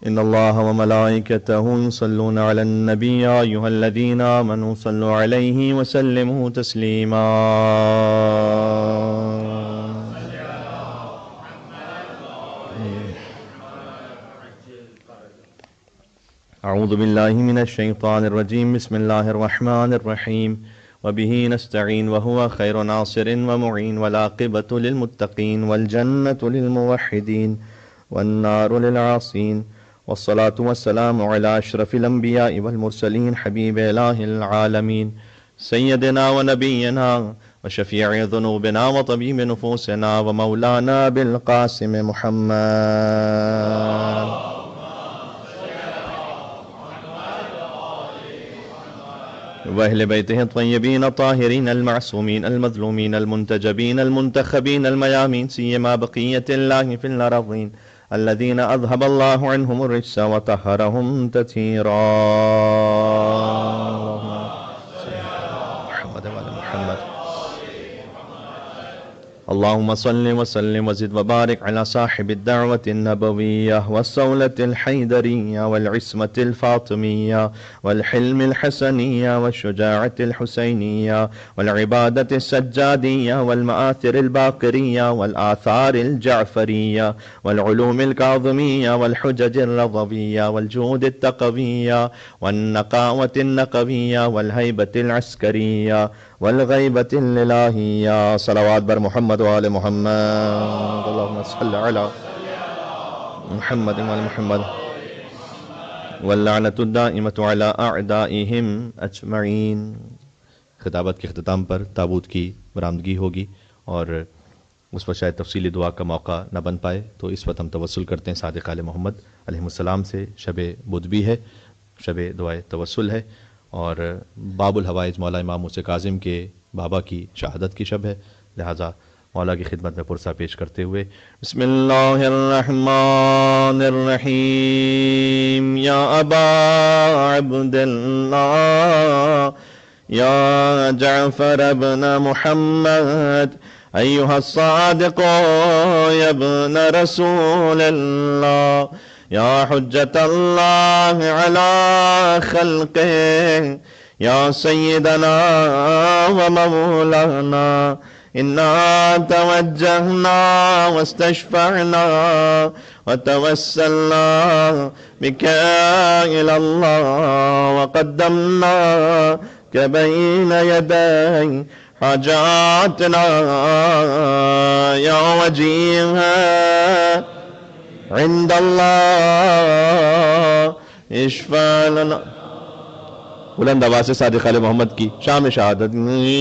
إن الله وملائكته يصلون على النبي يا أيها الذين آمنوا صلوا عليه وسلموا تسليما. أعوذ بالله من الشيطان الرجيم. بسم الله الرحمن الرحيم. وبه نستعين وهو خير ناصر ومعين والعاقبة للمتقين والجنة للموحدين والنار للعاصين والصلاة والسلام على أشرف الأنبياء والمرسلين حبيب إله العالمين سيدنا ونبينا وشفيع ذنوبنا وطبيب نفوسنا ومولانا بالقاسم محمد وأهل بيته الطيبين الطاهرين المعصومين المظلومين المنتجبين المنتخبين الميامين سيما بقية الله في الأرضين الذين أذهب الله عنهم الرجس وطهرهم تطهيرا. اللهم صل وسلم وزد وبارك على صاحب الدعوة النبوية والصولة الحيدرية والعصمة الفاطمية والحلم الحسنية والشجاعة الحسينية والعبادة السجادية والمآثر الباقرية والآثار الجعفرية والعلوم الكاظمية والحجج الرضوية والجود التقوية والنقاوة النقوية والهيبة العسكرية والغيبة الإلهية. صلوات بر محمد وآل محمد. اللهم صل على محمد وآل محمد. واللعنة الدائمة على أعدائهم أجمعين. خطابت کے اختتام پر تابوت کی برآمدگی ہوگی اور اس پر شاید تفصیلی دعا کا موقع نہ بن پائے، تو اس وقت ہم توسل کرتے ہیں صادق آل محمد علیہ السلام سے. شب بدھ بھی ہے، شب دعائے توسل ہے، اور باب الحوائج مولا امام موسیٰ کاظم کے بابا کی شہادت کی شب ہے، لہٰذا مولا کی خدمت میں پرسہ پیش کرتے ہوئے بسم اللہ الرحمن الرحیم. یا ابا عبد اللہ یا جعفر ابن محمد ایہا الصادق یا ابن رسول اللہ یا حجت اللہ علی خلقہ یا سیدنا و مولانا انا توجہنا واستشفعنا وتوسلنا بک الی اللہ وقدمناک بین یدی حاجاتنا یا وجیہا عند اللہ اشفع لنا. بلند آواز سے صادق آل محمد کی شام شہادت.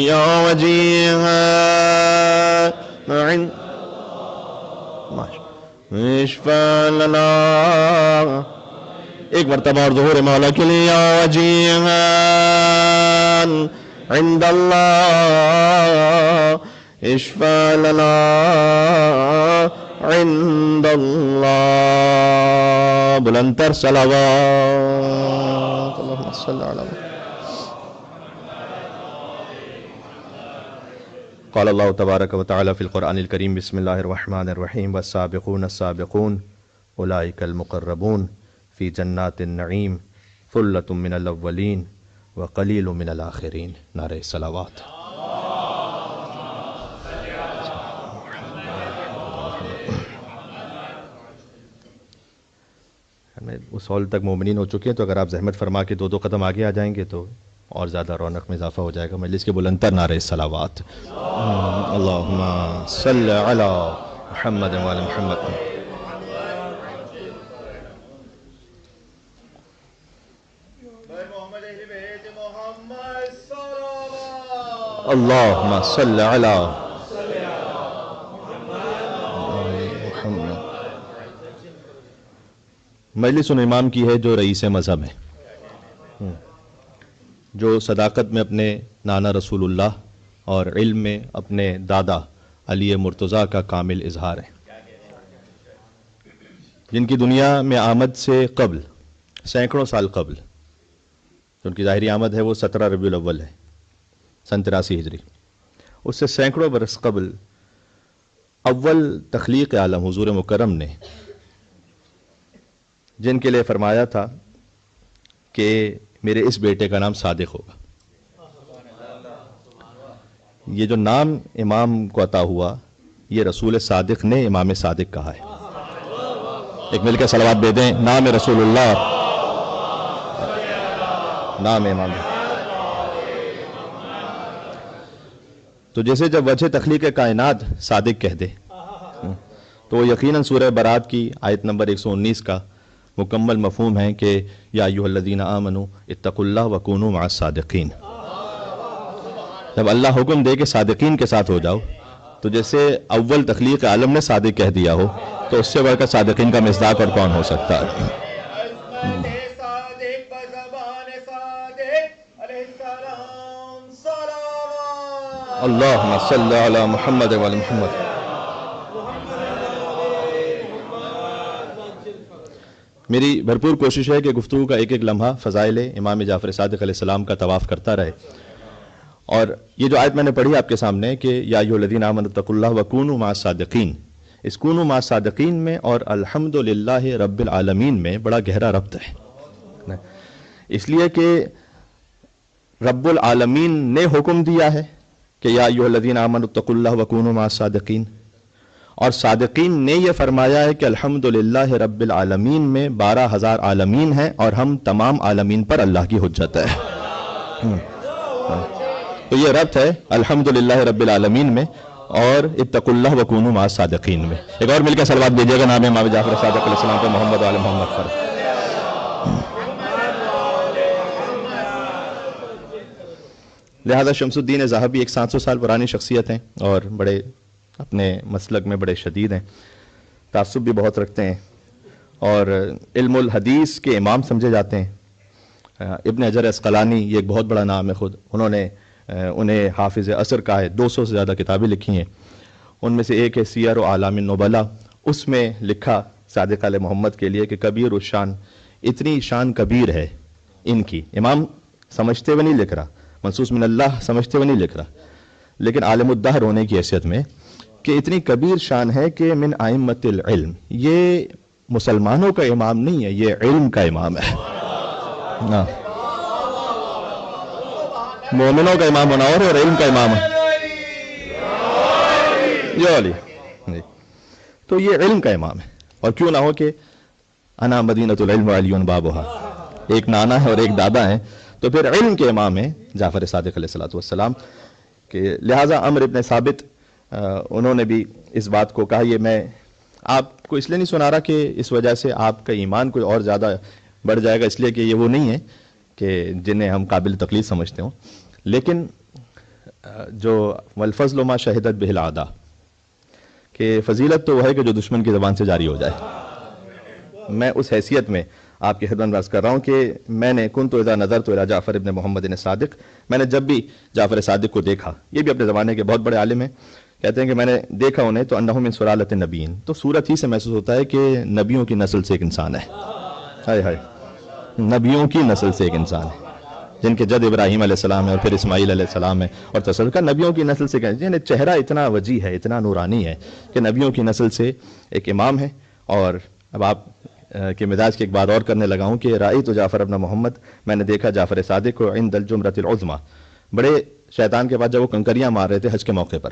یا وجیہا عند اشفع لنا. ایک مرتبہ اور ظہور مولا کے لیے. یا وجیہا عند اللہ اشفع لنا عند اللہ. بلند تر صلوات. اللہم صلی علی محمد. قال اللہ تبارک و تعالی فی القرآن الکریم بسم اللہ الرحمن الرحیم. والسابقون السابقون اولئک المقربون فی جنات النعیم ثلۃ من الاولین وقلیل من الآخرین. نعرہ صلوات. اس ہال تک مومنین ہو چکے ہیں، تو اگر آپ زحمت فرما کے 2 قدم آگے آ جائیں گے تو اور زیادہ رونق میں اضافہ ہو جائے گا. مجلس کے بلند تر نعرہ صلوات. اللہم صل علی محمد و آل محمد. اللہم صل علی مجلس ان امام کی ہے جو رئیس مذہب ہے، جو صداقت میں اپنے نانا رسول اللہ اور علم میں اپنے دادا علی مرتضیٰ کا کامل اظہار ہے، جن کی دنیا میں آمد سے قبل سینکڑوں سال قبل، ان کی ظاہری آمد ہے وہ 17 ربیع الاول ہے سن 83 ہجری، اس سے سینکڑوں برس قبل اول تخلیق عالم حضور مکرم نے جن کے لیے فرمایا تھا کہ میرے اس بیٹے کا نام صادق ہوگا. یہ جو نام امام کو عطا ہوا یہ رسول صادق نے امام صادق کہا ہے. ایک مل کے صلوات دے دیں. نام رسول اللہ، نام امام. تو جیسے جب وجہ تخلیق کائنات صادق کہہ دے تو وہ یقیناً سورہ برات کی آیت نمبر 119 کا مکمل مفہوم ہے کہ یا ایھا الذین آمنوا اتقوا اللہ وکونوا مع الصادقین. جب اللہ حکم دے کہ صادقین کے ساتھ ہو جاؤ تو جیسے اول تخلیق عالم نے صادق کہہ دیا ہو تو اس سے بڑھ کر صادقین کا مصداق اور کون ہو سکتا ہے. اللہم صلی علی محمد وعلی محمد. میری بھرپور کوشش ہے کہ گفتگو کا ایک ایک لمحہ فضائل امام جعفر صادق علیہ السلام کا طواف کرتا رہے. اور یہ جو آیت میں نے پڑھی آپ کے سامنے کہ یا ایھا الذین آمنوا اتقوا اللہ وکونوا مع الصادقین، اس کونوا مع الصادقین میں اور الحمدللہ رب العالمین میں بڑا گہرا ربط ہے. اس لیے کہ رب العالمین نے حکم دیا ہے کہ یا ایھا الذین آمنوا اتقوا اللہ وکونوا مع الصادقین، اور صادقین نے یہ فرمایا ہے کہ الحمدللہ رب العالمین میں 12,000 عالمین ہیں اور ہم تمام عالمین پر اللہ کی حجت ہے. تو یہ ربط ہے الحمدللہ رب العالمین میں اور اتقوا اللہ وکونوا مع الصادقین میں. ایک اور مل کے صلوات دیجیے گا نام امام جعفر صادق علیہ السلام پہ محمد وعلی محمد پر. لہذا شمس الدین ذہبی ایک 700 سال پرانی شخصیت ہیں اور بڑے اپنے مسلک میں بڑے شدید ہیں، تعصب بھی بہت رکھتے ہیں اور علم الحدیث کے امام سمجھے جاتے ہیں. ابن حجر عسقلانی یہ ایک بہت بڑا نام ہے خود، انہیں حافظ عصر کہا ہے. 200 سے زیادہ کتابیں لکھی ہیں. ان میں سے ایک ہے سیر و اعلام النبلاء. اس میں لکھا صادق علیہ محمد کے لیے کہ کبیر الشان، اتنی شان کبیر ہے ان کی. امام سمجھتے ہوئے نہیں لکھ رہا، منصوص من اللہ سمجھتے ہوئے نہیں لکھ رہا، لیکن عالم الدہر ہونے کی حیثیت میں کہ اتنی کبیر شان ہے کہ من ائمۃ العلم، یہ مسلمانوں کا امام نہیں ہے، یہ علم کا امام ہے. مومنوں کا امام ہونا اور علم کا امام ہے. تو یہ علم کا امام ہے. اور کیوں نہ ہو کہ انا مدینۃ العلم وعلی بابھا، ایک نانا ہے اور ایک دادا ہے، تو پھر علم کے امام ہیں جعفر صادق علیہ الصلوۃ والسلام. کہ لہٰذا عمرو ابن ثابت انہوں نے بھی اس بات کو کہا. یہ میں آپ کو اس لیے نہیں سنا رہا کہ اس وجہ سے آپ کا ایمان کوئی اور زیادہ بڑھ جائے گا، اس لیے کہ یہ وہ نہیں ہے کہ جنہیں ہم قابل تقلید سمجھتے ہوں، لیکن جو والفضل ما شہدت بہ الاعداء، کہ فضیلت تو وہ ہے کہ جو دشمن کی زبان سے جاری ہو جائے. میں اس حیثیت میں آپ کی خدمت میں عرض کر رہا ہوں کہ میں نے کنت اذا نظرت الی جعفر ابن محمد صادق، میں نے جب بھی جعفر صادق کو دیکھا، یہ بھی اپنے زمانے کے بہت بڑے عالم ہیں، کہتے ہیں کہ میں نے دیکھا انہیں تو انہم من سلالۃ النبیین، تو صورت ہی سے محسوس ہوتا ہے کہ نبیوں کی نسل سے ایک انسان ہے. ہائے ہائے، نبیوں کی نسل سے ایک انسان ہے، جن کے جد ابراہیم علیہ السلام ہے اور پھر اسماعیل علیہ السلام ہے، اور تسلسل نبیوں کی نسل سے، یعنی چہرہ اتنا وجیح ہے، اتنا نورانی ہے کہ نبیوں کی نسل سے ایک امام ہے. اور اب آپ کے مزاج کی ایک بات اور کرنے لگا ہوں کہ رأیت جعفر ابن محمد، میں نے دیکھا جعفر صادق کو عند الجمرۃ العظمیٰ، بڑے شیطان کے بعد جب وہ کنکریاں مار رہے تھے حج کے موقع پر.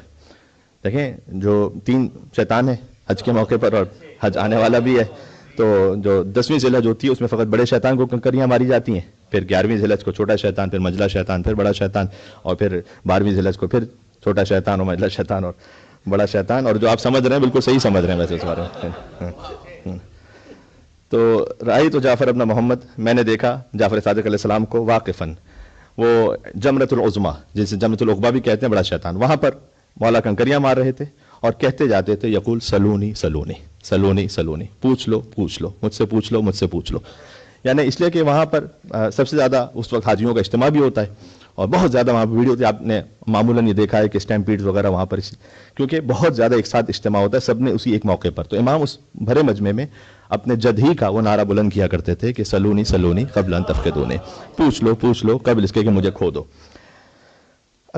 دیکھیں جو 3 شیطان ہیں حج کے موقع پر، اور حج آنے والا بھی ہے، تو جو 10ویں ذی الحج ہوتی ہے اس میں فقط بڑے شیطان کو کنکریاں ماری جاتی ہیں، پھر 11ویں ذی الحج کو چھوٹا شیطان، پھر مجلا شیطان، پھر بڑا شیطان، اور پھر 12ویں ذی الحج کو پھر چھوٹا شیطان اور مجلا شیطان اور بڑا شیطان. اور جو آپ سمجھ رہے ہیں بالکل صحیح سمجھ رہے ہیں ویسے اس بارے میں. تو رأیت جعفر ابن محمد، میں نے دیکھا جعفر صادق علیہ السلام کو واقفاً، وہ جمرۃ العظمیٰ جسے جمرۃ العقبہ بھی کہتے ہیں، بڑا شیطان، وہاں پر مولا کنکریاں مار رہے تھے اور کہتے جاتے تھے یقول سلونی سلونی سلونی سلونی، پوچھ لو پوچھ لو مجھ سے پوچھ لو مجھ سے پوچھ لو. یعنی اس لیے کہ وہاں پر سب سے زیادہ اس وقت حاجیوں کا اجتماع بھی ہوتا ہے اور بہت زیادہ وہاں پہ بھیڑ ہوتی ہے. آپ نے معمولاً یہ دیکھا ہے کہ اسٹیمپیڈز وغیرہ وہاں پر، کیونکہ بہت زیادہ ایک ساتھ اجتماع ہوتا ہے سب نے اسی ایک موقع پر. تو امام اس بھرے مجمع میں اپنے جد ہی کا وہ نعرہ بلند کیا کرتے تھے کہ سلونی سلونی قبل ان تفقدونی، پوچھ لو قبل اس کے کہ مجھے کھو دو.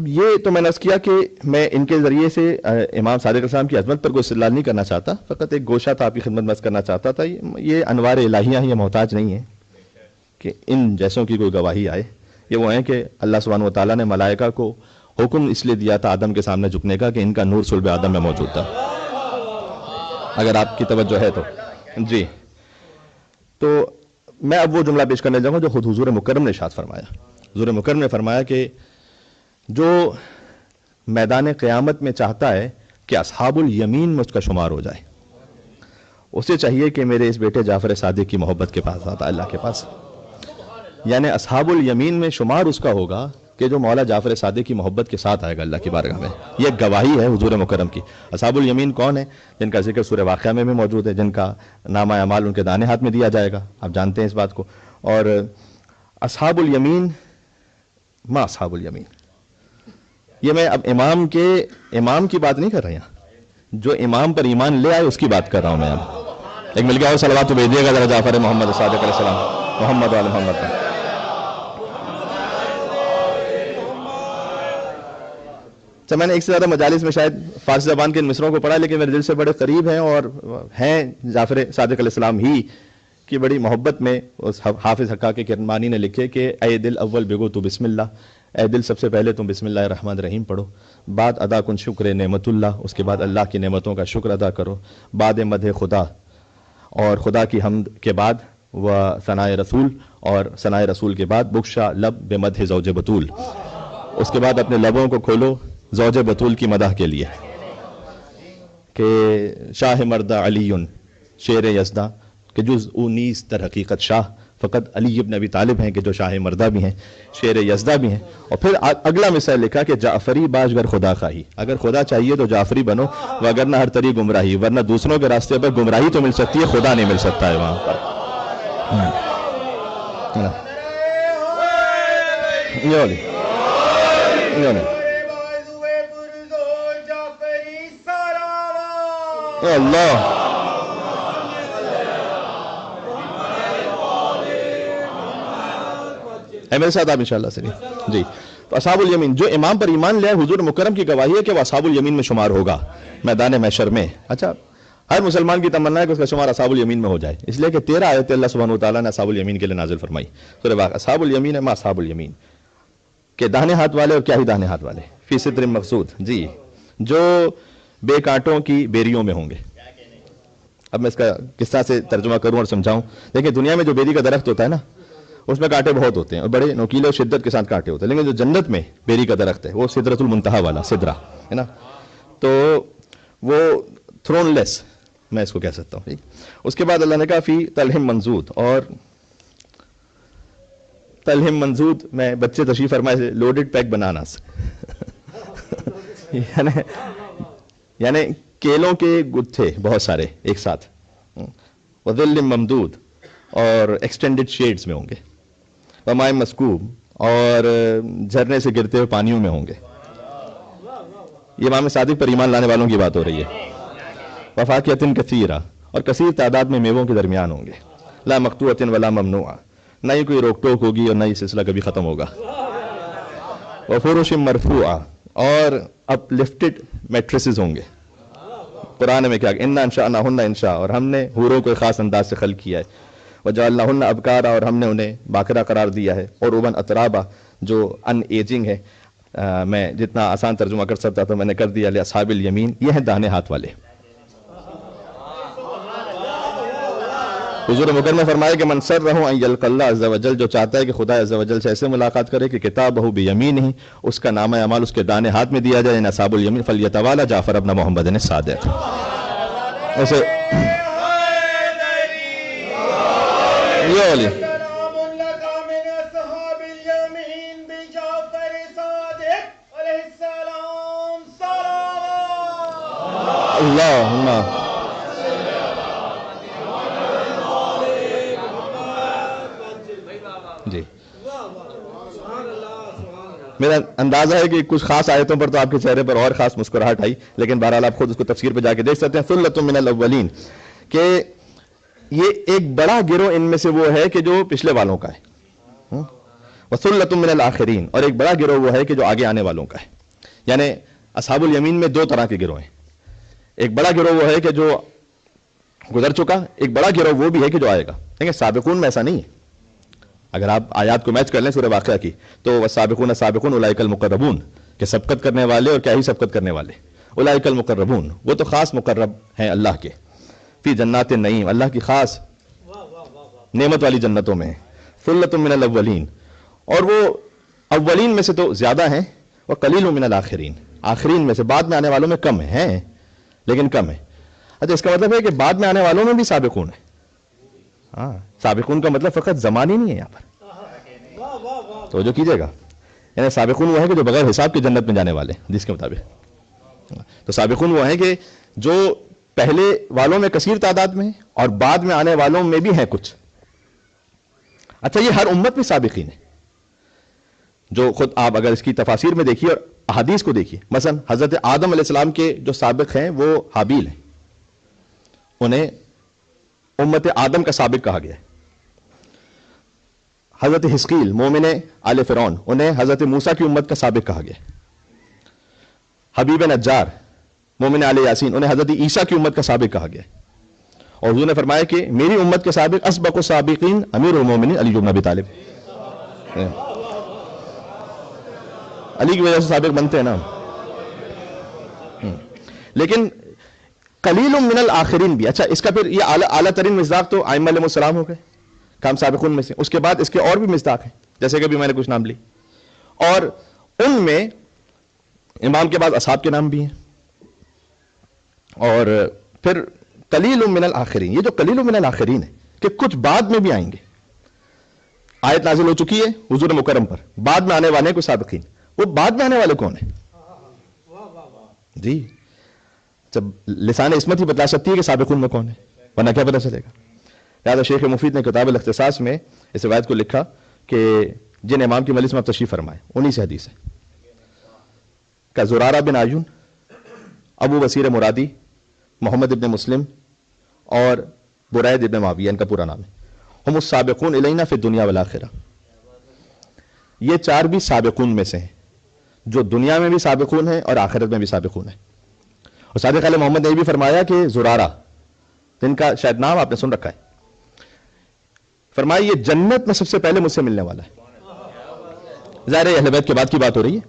اب یہ تو میں نے عرض کیا کہ میں ان کے ذریعے سے امام صادق علیہ السلام کی عظمت پر کوئی استدلال نہیں کرنا چاہتا، فقط ایک گوشہ تھا آپ کی خدمت میں عرض کرنا چاہتا تھا. یہ انوار الہیہ ہیں، یہ محتاج نہیں ہے کہ ان جیسوں کی کوئی گواہی آئے. یہ وہ ہیں کہ اللہ سبحانہ و تعالیٰ نے ملائکہ کو حکم اس لیے دیا تھا آدم کے سامنے جھکنے کا کہ ان کا نور صلب آدم میں موجود تھا، اگر آپ کی توجہ ہے تو. جی تو میں اب وہ جملہ پیش کرنے جاؤں گا جو خود حضور مکرم نے ارشاد فرمایا. حضور مکرم نے فرمایا کہ جو میدان قیامت میں چاہتا ہے کہ اصحاب الیمین میں اس کا شمار ہو جائے، اسے چاہیے کہ میرے اس بیٹے جعفر صادق کی محبت کے پاس آتا اللہ کے پاس. یعنی اصحاب الیمین میں شمار اس کا ہوگا کہ جو مولا جعفر صادق کی محبت کے ساتھ آئے گا اللہ کی بارگاہ میں. یہ گواہی ہے حضور مکرم کی. اصحاب الیمین کون ہیں؟ جن کا ذکر سورہ واقعہ میں بھی موجود ہے، جن کا نامہ اعمال ان کے دانے ہاتھ میں دیا جائے گا، آپ جانتے ہیں اس بات کو. اور اصحاب الیمین ما اصحاب الیمین، یہ میں اب امام کی بات نہیں کر رہا یہاں، جو امام پر ایمان لے آئے اس کی بات کر رہا ہوں میں. اب ایک مل گیا اور صلوات تو بھیجیے گا ذرا جعفر محمد صادق علیہ السلام، محمد وعلی محمد پر. میں نے ایک سے زیادہ مجالس میں شاید فارسی زبان کے ان مصروں کو پڑھا، لیکن میرے دل سے بڑے قریب ہیں اور ہیں جعفر صادق علیہ السلام ہی کی بڑی محبت میں. اس حافظ حقاق کرمانی نے لکھے کہ اے دل اول بگو تو بسم اللہ، اے دل سب سے پہلے تم بسم اللہ الرحمن الرحیم پڑھو، بعد ادا کن شکر نعمت اللہ، اس کے بعد اللہ کی نعمتوں کا شکر ادا کرو، بعد مدح خدا اور خدا کی حمد کے بعد وہ ثناء رسول، اور ثناء رسول کے بعد بخشا لب بمدح زوج بطول، اس کے بعد اپنے لبوں کو کھولو زوج بطول کی مدح کے لیے کہ شاہ مردہ علی شیر یزدہ کہ جز او نیز در حقیقت شاہ، فقط علی ابن ابی طالب ہیں کہ جو شاہ مردہ بھی ہیں، شیر یزدہ بھی ہیں. اور پھر اگلا مثال لکھا کہ جعفری باش گر خدا خواہی، اگر خدا چاہیے تو جعفری بنو، وگرنہ ہر طریق گمراہی، ورنہ دوسروں کے راستے پر گمراہی تو مل سکتی ہے، خدا نہیں مل سکتا ہے وہاں پر. اللہ ہے میرے ساتھ آپ انشاءاللہ سے. جی تو اصحاب الیمین جو امام پر ایمان لے آئے، حضور مکرم کی گواہی ہے کہ وہ اصحاب الیمین میں شمار ہوگا میدان محشر میں. اچھا ہر مسلمان کی تمنا ہے کہ اس کا شمار اصحاب الیمین میں ہو جائے، اس لیے کہ 13 آیت اللہ سبحانہ وتعالیٰ نے اصحاب الیمین کے لیے نازل فرمائی. سورہ واقعہ اصحاب الیمین ہے ما اصحاب الیمین کہ داہنے ہاتھ والے، اور کیا ہی داہنے ہاتھ والے، فی سدر مقصود، جی جو بے کانٹوں کی بیریوں میں ہوں گے. اب میں اس کا کس طرح سے ترجمہ کروں اور سمجھاؤں. دیکھیں دنیا میں جو بیری کا درخت ہوتا ہے نا، اس میں کانٹے بہت ہوتے ہیں اور بڑے نوکیلے اور شدت کے ساتھ کانٹے ہوتے ہیں، لیکن جو جنت میں بیری کا درخت ہے وہ سدرۃ المنتہا والا سدرہ ہے نا، تو وہ تھرون لیس میں اس کو کہہ سکتا ہوں. اس کے بعد اللہ نے کہا فی تلہم منضود، اور تلہم منضود میں بچے تشریف فرمائے سے لوڈڈ پیک بناناس یعنی کیلوں کے گتھے بہت سارے ایک ساتھ، وظل ممدود اور ایکسٹینڈڈ شیڈز میں ہوں گے، وماء مسکوب اور جھرنے سے گرتے ہوئے پانیوں میں ہوں گے. یہ امام صادق پر ایمان لانے والوں کی بات ہو رہی ہے. وفاکہۃ کثیرہ، اور کثیر تعداد میں میووں کے درمیان ہوں گے. لا مقطوعۃ ولا ممنوعہ، نہ ہی کوئی روک ٹوک ہوگی اور نہ ہی سلسلہ کبھی ختم ہوگا. وفرش مرفوعہ، اور اپ لفٹڈ میٹریسز ہوں گے. قرآن میں کیا انا انشأناہن انشاء، اور ہم نے حوروں کو ایک خاص انداز سے خلق کیا ہے. وجعلناہن ابکارا، اور ہم نے انہیں باکرہ قرار دیا ہے. اور عربا اترابا، جو ان ایجنگ ہے. میں جتنا آسان ترجمہ کر سکتا تھا میں نے کر دیا. لاصحاب الیمین، یہ ہیں داہنے ہاتھ والے. حضور مکرم نے فرمایا کہ من سرہ ان یلقى اللہ عز وجل، جو چاہتا ہے کہ خدا عز وجل سے ایسے ملاقات کرے کہ کتابہ بیمینہ، اس کا نامہ اعمال اس کے دانے ہاتھ میں دیا جائے. ان اصحاب الیمین فلیتوالی جعفر ابن محمد الصادق. ایسے یہ والی اللہم جی. میرا اندازہ ہے کہ کچھ خاص آیتوں پر تو آپ کے چہرے پر اور خاص مسکراہٹ آئی، لیکن بہرحال آپ خود اس کو تفسیر پہ جا کے دیکھ سکتے ہیں. ثلۃ من الاولین، کہ یہ ایک بڑا گروہ ان میں سے وہ ہے کہ جو پچھلے والوں کا ہے. وَثُلَّةٌ مِّنَ الْآخِرِينَ، اور ایک بڑا گروہ وہ ہے کہ جو آگے آنے والوں کا ہے. یعنی اصحاب الیمین میں دو طرح کے گروہ ہیں. ایک بڑا گروہ وہ ہے کہ جو گزر چکا، ایک بڑا گروہ وہ بھی ہے کہ جو آئے گا. دیکھیں سابقون میں ایسا نہیں ہے. اگر آپ آیات کو میچ کر لیں سورہ واقعہ کی تو والسابقون السابقون اولئک المقربون، کہ سبقت کرنے والے اور کیا ہی سبقت کرنے والے، اولئک المقربون، وہ تو خاص مقرب ہیں اللہ کے، فی جنات النعیم، اللہ کی خاص نعمت والی جنتوں میں. ثلۃ من الاولین، اور وہ اولین میں سے تو زیادہ ہیں، وقلیل من الاخرین، آخرین میں سے بعد میں آنے والوں میں کم ہیں لیکن کم ہے. اچھا اس کا مطلب ہے کہ بعد میں آنے والوں میں بھی سابقون ہے. ہاں سابقون کا مطلب فقط زمان ہی نہیں ہے یہاں پر، تو جو کیجیے گا، یعنی سابقون وہ ہے کہ جو بغیر حساب کے جنت میں جانے والے، جس کے مطابق تو سابقون وہ ہیں کہ جو پہلے والوں میں کثیر تعداد میں اور بعد میں آنے والوں میں بھی ہیں کچھ. اچھا یہ ہر امت میں سابقین ہے، جو خود آپ اگر اس کی تفاسیر میں دیکھیے اور احادیث کو دیکھیے. مثلا حضرت آدم علیہ السلام کے جو سابق ہیں وہ حابیل ہیں، انہیں امت آدم کا سابق کہا گیا ہے. حضرت حزقیل مومن آل فرعون، انہیں حضرت موسیٰ کی امت کا سابق کہا گیا ہے. حبیب نجار مومن آل یاسین، انہیں حضرت عیسیٰ کی امت کا سابق کہا گیا ہے. اور حضور نے فرمایا کہ میری امت کے سابق اسبق السابقین امیر المومنین علی بن ابی طالب، علی کی وجہ سے سابق بنتے ہیں نا. لیکن قلیل من الاخرین بھی. اچھا اس کا پھر یہ اعلیٰ ترین مصداق تو ائمہ علیہ السلام ہو گئے کام سابقون میں سے. اس کے بعد اس کے اور بھی مصداق ہیں، جیسے کہ ابھی میں نے کچھ نام لی، اور ان میں امام کے بعد اصحاب کے نام بھی ہیں. اور پھر قلیل من الاخرین، یہ جو قلیل من الاخرین ہے کہ کچھ بعد میں بھی آئیں گے. آیت نازل ہو چکی ہے حضور مکرم پر، بعد میں آنے والے ہیں کوئی سابقین. وہ بعد میں آنے والے کون ہیں؟ جی جب لسان عصمت ہی بتلا سکتی ہے کہ سابقون میں کون ہے، ورنہ کیا پتہ چلے گا. لہٰذا شیخ مفید نے کتاب الاختصاص میں اس روایت کو لکھا کہ جن امام کی مجلس میں آپ تشریف فرمائے انہی سے حدیث ہے کہ زرارہ بن عیون، ابو بصیر مرادی، محمد ابن مسلم اور برید ابن معاویہ، ان کا پورا نام ہے، ہم السابقون الینا فی الدنیا والآخرہ. یہ چار بھی سابقون میں سے ہیں، جو دنیا میں بھی سابقون ہیں اور آخرت میں بھی سابقون ہیں. اور صادق علیہ محمد نے یہ بھی فرمایا کہ زرارہ، جن کا شاید نام آپ نے سن رکھا ہے، فرمایا یہ جنت میں سب سے پہلے مجھ سے ملنے والا ہے. ظاہر ہے اہل بیت کے بعد کی بات ہو رہی ہے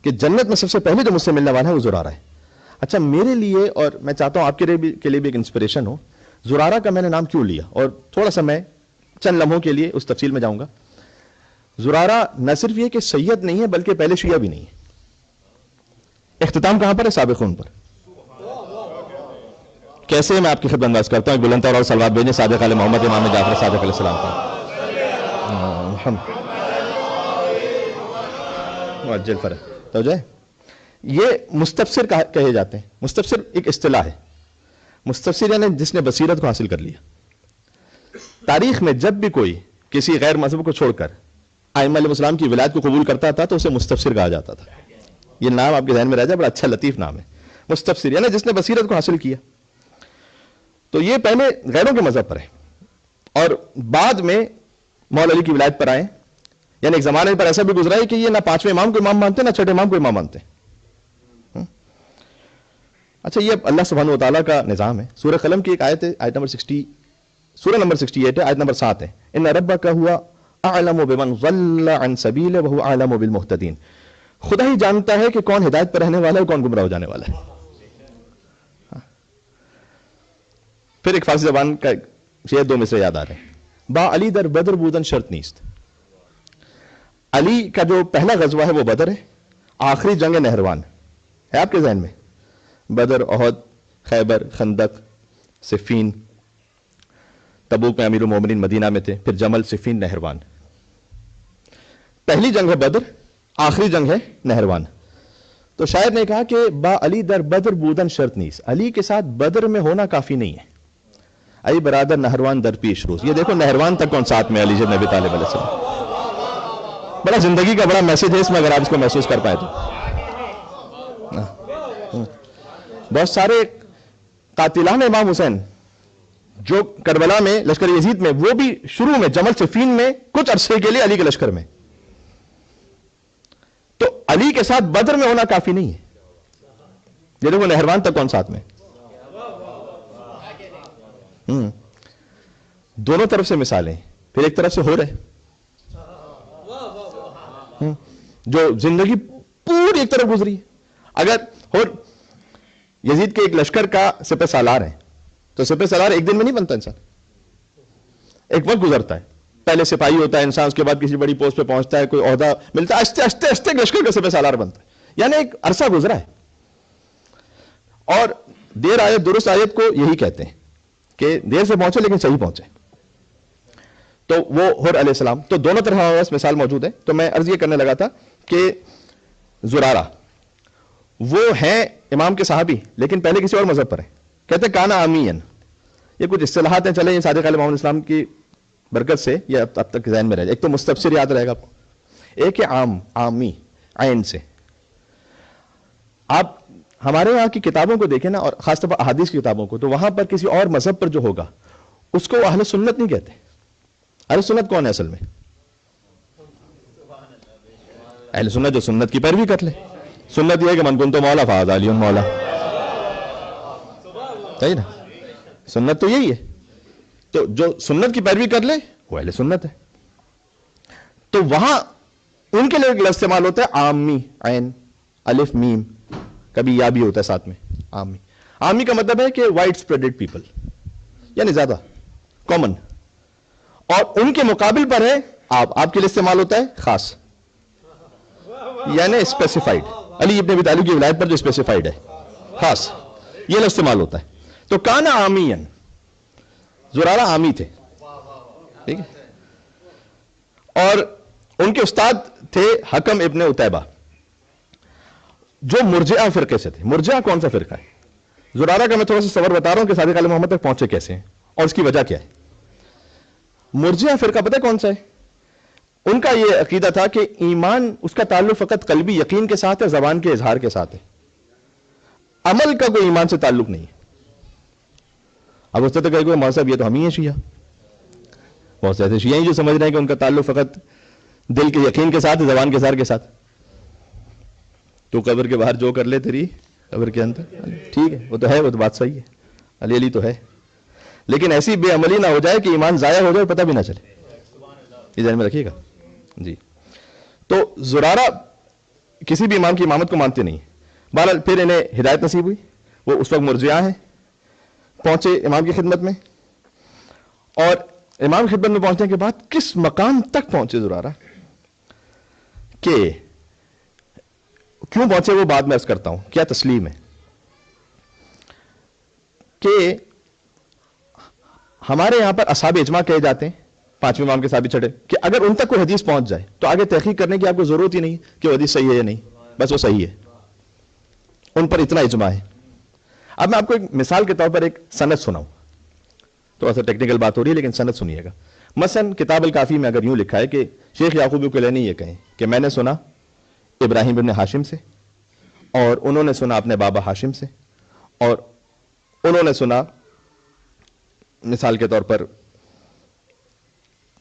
کہ جنت میں سب سے پہلے جو مجھ سے ملنے والا ہے وہ زرارہ ہے. اچھا میرے لیے، اور میں چاہتا ہوں آپ کے لیے بھی ایک انسپریشن ہو، زرارہ کا میں نے نام کیوں لیا، اور تھوڑا سا میں چند لمحوں کے لیے اس تفصیل میں جاؤں گا. زرارہ نہ صرف یہ کہ سید نہیں ہے بلکہ پہلے شیعہ بھی نہیں ہے. اختتام کہاں پر ہے؟ سابقون پر. کیسے؟ میں آپ کی خدمت انداز کرتا ہوں. ایک بلند اور صلوات بھیجیں صادق علیہ محمد امام جعفر صادق علیہ السلام پر. تو جو ہے یہ مستفسر کہے جاتے ہیں. مستفسر ایک اصطلاح ہے. مستفسر یعنی جس نے بصیرت کو حاصل کر لیا. تاریخ میں جب بھی کوئی کسی غیر مذہب کو چھوڑ کر ائمہ علیہ السلام کی ولایت کو قبول کرتا تھا تو اسے مستفسر کہا جاتا تھا. یہ نام آپ کے ذہن میں رہ جائے، بڑا اچھا لطیف نام ہے مستفسر، یعنی جس نے بصیرت کو حاصل کیا. تو یہ پہلے غیروں کے مذہب پر ہے اور بعد میں مولا علی کی ولایت پر آئے. یعنی ایک زمانے پر ایسا بھی گزرا ہے کہ یہ نہ پانچویں امام کو امام مانتے نہ چھٹے امام کو امام مانتے. اچھا یہ اللہ سبحانہ و تعالیٰ کا نظام ہے. سورہ قلم کی ایک آیت ہے، آیت نمبر 60، سورہ نمبر 68 ہے، آیت نمبر 7 ہے، ان ربک هو اعلم بمن ضل عن سبیلہ وهو اعلم بالمہتدین. خدا ہی جانتا ہے کہ کون ہدایت پر رہنے والا ہے اور کون گمراہ ہو جانے والا ہے. پھر ایک فارسی زبان کا شعر دو مصرے یاد آ رہے ہیں. با علی در بدر بودن شرط نیست. علی کا جو پہلا غزوہ ہے وہ بدر ہے، آخری جنگ نہروان ہے آپ کے ذہن میں. بدر، احد، خیبر، خندق، صفین، تبوک میں امیر المومنین مدینہ میں تھے، پھر جمل، صفین، نہروان. پہلی جنگ ہے بدر، آخری جنگ ہے نہروان. تو شاعر نے کہا کہ با علی در بدر بودن شرط نیست، علی کے ساتھ بدر میں ہونا کافی نہیں ہے. ای برادر نہروان در پیش روز. یہ دیکھو نہروان تک کون ساتھ میں علی جن نبی طالب علیہ السلام. بڑا زندگی کا بڑا میسج ہے اس میں اگر آپ اس کو محسوس کر پائے تو. بہت سارے قاتلان امام حسین جو کربلا میں لشکر یزید میں، وہ بھی شروع میں جمل صفین میں کچھ عرصے کے لیے علی کے لشکر میں. علی کے ساتھ بدر میں ہونا کافی نہیں ہے. یہ دیکھو نہروان تک کون ساتھ میں. دونوں طرف سے مثالیں. پھر ایک طرف سے ہو رہے جو زندگی پوری ایک طرف گزری ہے. اگر یزید کے ایک لشکر کا سپہ سالار ہے تو سپہ سالار ایک دن میں نہیں بنتا انسان. ایک وقت گزرتا ہے. پہلے سپاہی ہوتا ہے انسان, اس کے بعد کسی بڑی پوسٹ پہ پہنچتا ہے, کوئی عہدہ ملتا ہے, آہستہ آہستہ لشکر کا سپہ سالار بنتا ہے. یعنی ایک عرصہ گزرا ہے. اور دیر آیت درست آیت کو یہی کہتے ہیں کہ دیر سے پہنچے لیکن صحیح پہنچے. تو وہ حر علیہ السلام, تو دونوں طرح ہمارے پاس مثال موجود ہے. تو میں عرض یہ کرنے لگا تھا کہ زرارہ وہ ہیں امام کے صحابی لیکن پہلے کسی اور مذہب پر ہیں. کہتے ہیں کانا آمین. یہ کچھ اصطلاحات ہیں, چلے یہ صادق علیہ محمد اسلام کی برکت سے یہ اب تک ذہن میں رہ جائے. ایک تو مستبصر یاد رہے گا آپ کو, ایک ہے عام, عامی عین سے. آپ ہمارے یہاں کی کتابوں کو دیکھیں نا, اور خاص طور پر احادیث کی کتابوں کو, تو وہاں پر کسی اور مذہب پر جو ہوگا اس کو اہل سنت نہیں کہتے. اہل سنت کون ہے اصل میں؟ اہل سنت جو سنت کی پیروی کر لے. سنت یہ ہے کہ من کنت مولا فہذا علی مولا, صحیح نا؟ سنت تو یہی ہے. تو جو سنت کی پیروی کر لے وہ اہل سنت ہے. تو وہاں ان کے لیے ایک لفظ استعمال ہوتا ہے عامی, عین الف میم, کبھی یا بھی ہوتا ہے ساتھ میں. عامی, عامی کا مطلب ہے کہ وائڈ اسپریڈڈ پیپل, یعنی زیادہ کامن. اور ان کے مقابل پر ہے آپ کے لیے استعمال ہوتا ہے خاص, یعنی اسپیسیفائڈ. علی ابن ابی طالب کی ولایت پر جو اسپیسیفائڈ ہے خاص, یہ لفظ استعمال ہوتا ہے. تو کانا عامین, زرارہ عامی تھے, ٹھیک ہے. اور ان کے استاد تھے حکم ابن عتیبہ جو مرجئہ فرقے سے تھے. مرجئہ کون سا فرقہ ہے؟ زرارہ کا میں تھوڑا سا سبر بتا رہا ہوں کہ صادق علیہ محمد تک پہنچے کیسے ہیں اور اس کی وجہ کیا ہے. مرجئہ فرقہ پتہ کون سا ہے؟ ان کا یہ عقیدہ تھا کہ ایمان اس کا تعلق فقط قلبی یقین کے ساتھ ہے, زبان کے اظہار کے ساتھ ہے. عمل کا کوئی ایمان سے تعلق نہیں ہے. اب اس طرح کہ کوئی مذہب یہ تو ہم ہی ہیں شیعہ, بہت سے ایسے شیعہ ہیں جو سمجھ رہے ہیں کہ ان کا تعلق فقط دل کے یقین کے ساتھ ہے, زبان کے اظہار کے ساتھ. تو قبر کے باہر جو کر لے تیری قبر کے اندر, ٹھیک ہے, وہ تو ہے, وہ تو بات صحیح ہے, علی علی تو ہے, لیکن ایسی بے عملی نہ ہو جائے کہ ایمان ضائع ہو جائے, پتہ بھی نہ چلے. یہ ذہن میں رکھیے گا جی. تو زرارہ کسی بھی امام کی امامت کو مانتے نہیں. بہرحال پھر انہیں ہدایت نصیب ہوئی, وہ اس وقت مرجئہ ہیں, پہنچے امام کی خدمت میں. اور امام خدمت میں پہنچنے کے بعد کس مقام تک پہنچے زرارہ کہ کیوں پہنچے وہ بعد میں عرض کرتا ہوں. کیا تسلیم ہے کہ ہمارے یہاں پر اصحاب اجماع کہے جاتے ہیں, پانچویں امام کے صحابی چھڑے, کہ اگر ان تک کوئی حدیث پہنچ جائے تو آگے تحقیق کرنے کی آپ کو ضرورت ہی نہیں کہ وہ حدیث صحیح ہے یا نہیں, بس وہ صحیح ہے. ان پر اتنا اجماع ہے. اب میں آپ کو ایک مثال کے طور پر ایک سند سناؤں, تھوڑا سا ٹیکنیکل بات ہو رہی ہے لیکن سند سنیے گا. مثلا کتاب الکافی میں اگر یوں لکھا ہے کہ شیخ یعقوب کلینی یہ کہیں کہ میں نے سنا ابراہیم ابن ہاشم سے, اور انہوں نے سنا اپنے بابا ہاشم سے, اور انہوں نے سنا مثال کے طور پر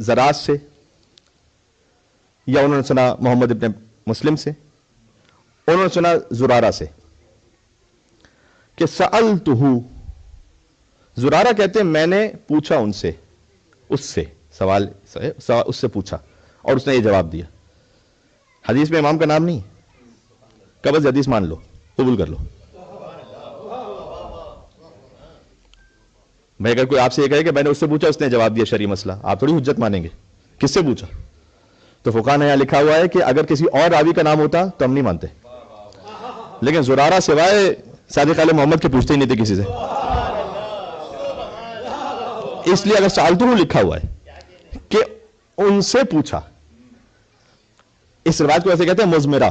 زراز سے, یا انہوں نے سنا محمد ابن مسلم سے, انہوں نے سنا زرارہ سے, کہ سألتہ, زرارہ کہتے ہیں میں نے پوچھا ان سے, اس سے سوال اس سے پوچھا اور اس نے یہ جواب دیا. حدیث میں امام کا نام نہیں, قبض حدیث مان لو, قبول کر لو. میں اگر کوئی آپ سے یہ کہے کہ میں نے اس سے پوچھا اس نے جواب دیا شرعی مسئلہ, آپ تھوڑی حجت مانیں گے. کس سے پوچھا؟ تو فقہا نے یہاں لکھا ہوا ہے کہ اگر کسی اور راوی کا نام ہوتا تو ہم نہیں مانتے, لیکن زرارہ سوائے صادق علیہ محمد کے پوچھتے ہی نہیں تھے کسی سے. اس لیے اگر سالتو لکھا ہوا ہے کہ ان سے پوچھا, اس روایت کو ایسے کہتے ہیں مزمرہ.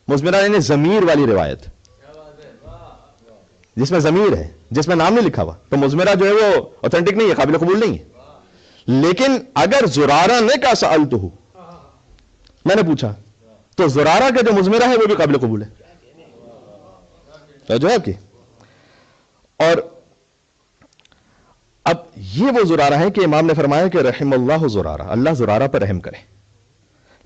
مزمرہ یعنی ضمیر والی روایت, جس میں ضمیر ہے, جس میں نام نہیں لکھا ہوا. تو مزمرہ جو ہے وہ اوتھینٹک نہیں ہے, قابل قبول نہیں ہے. لیکن اگر زرارہ نے کہا سألتہ, میں نے پوچھا, تو زرارہ کا جو مزمرہ ہے وہ بھی قابل قبول ہے. جو ہے آپ کی. اور اب یہ وہ زرارہ ہے کہ امام نے فرمایا کہ رحم اللہ زرارہ, اللہ زرارہ پر رحم کرے.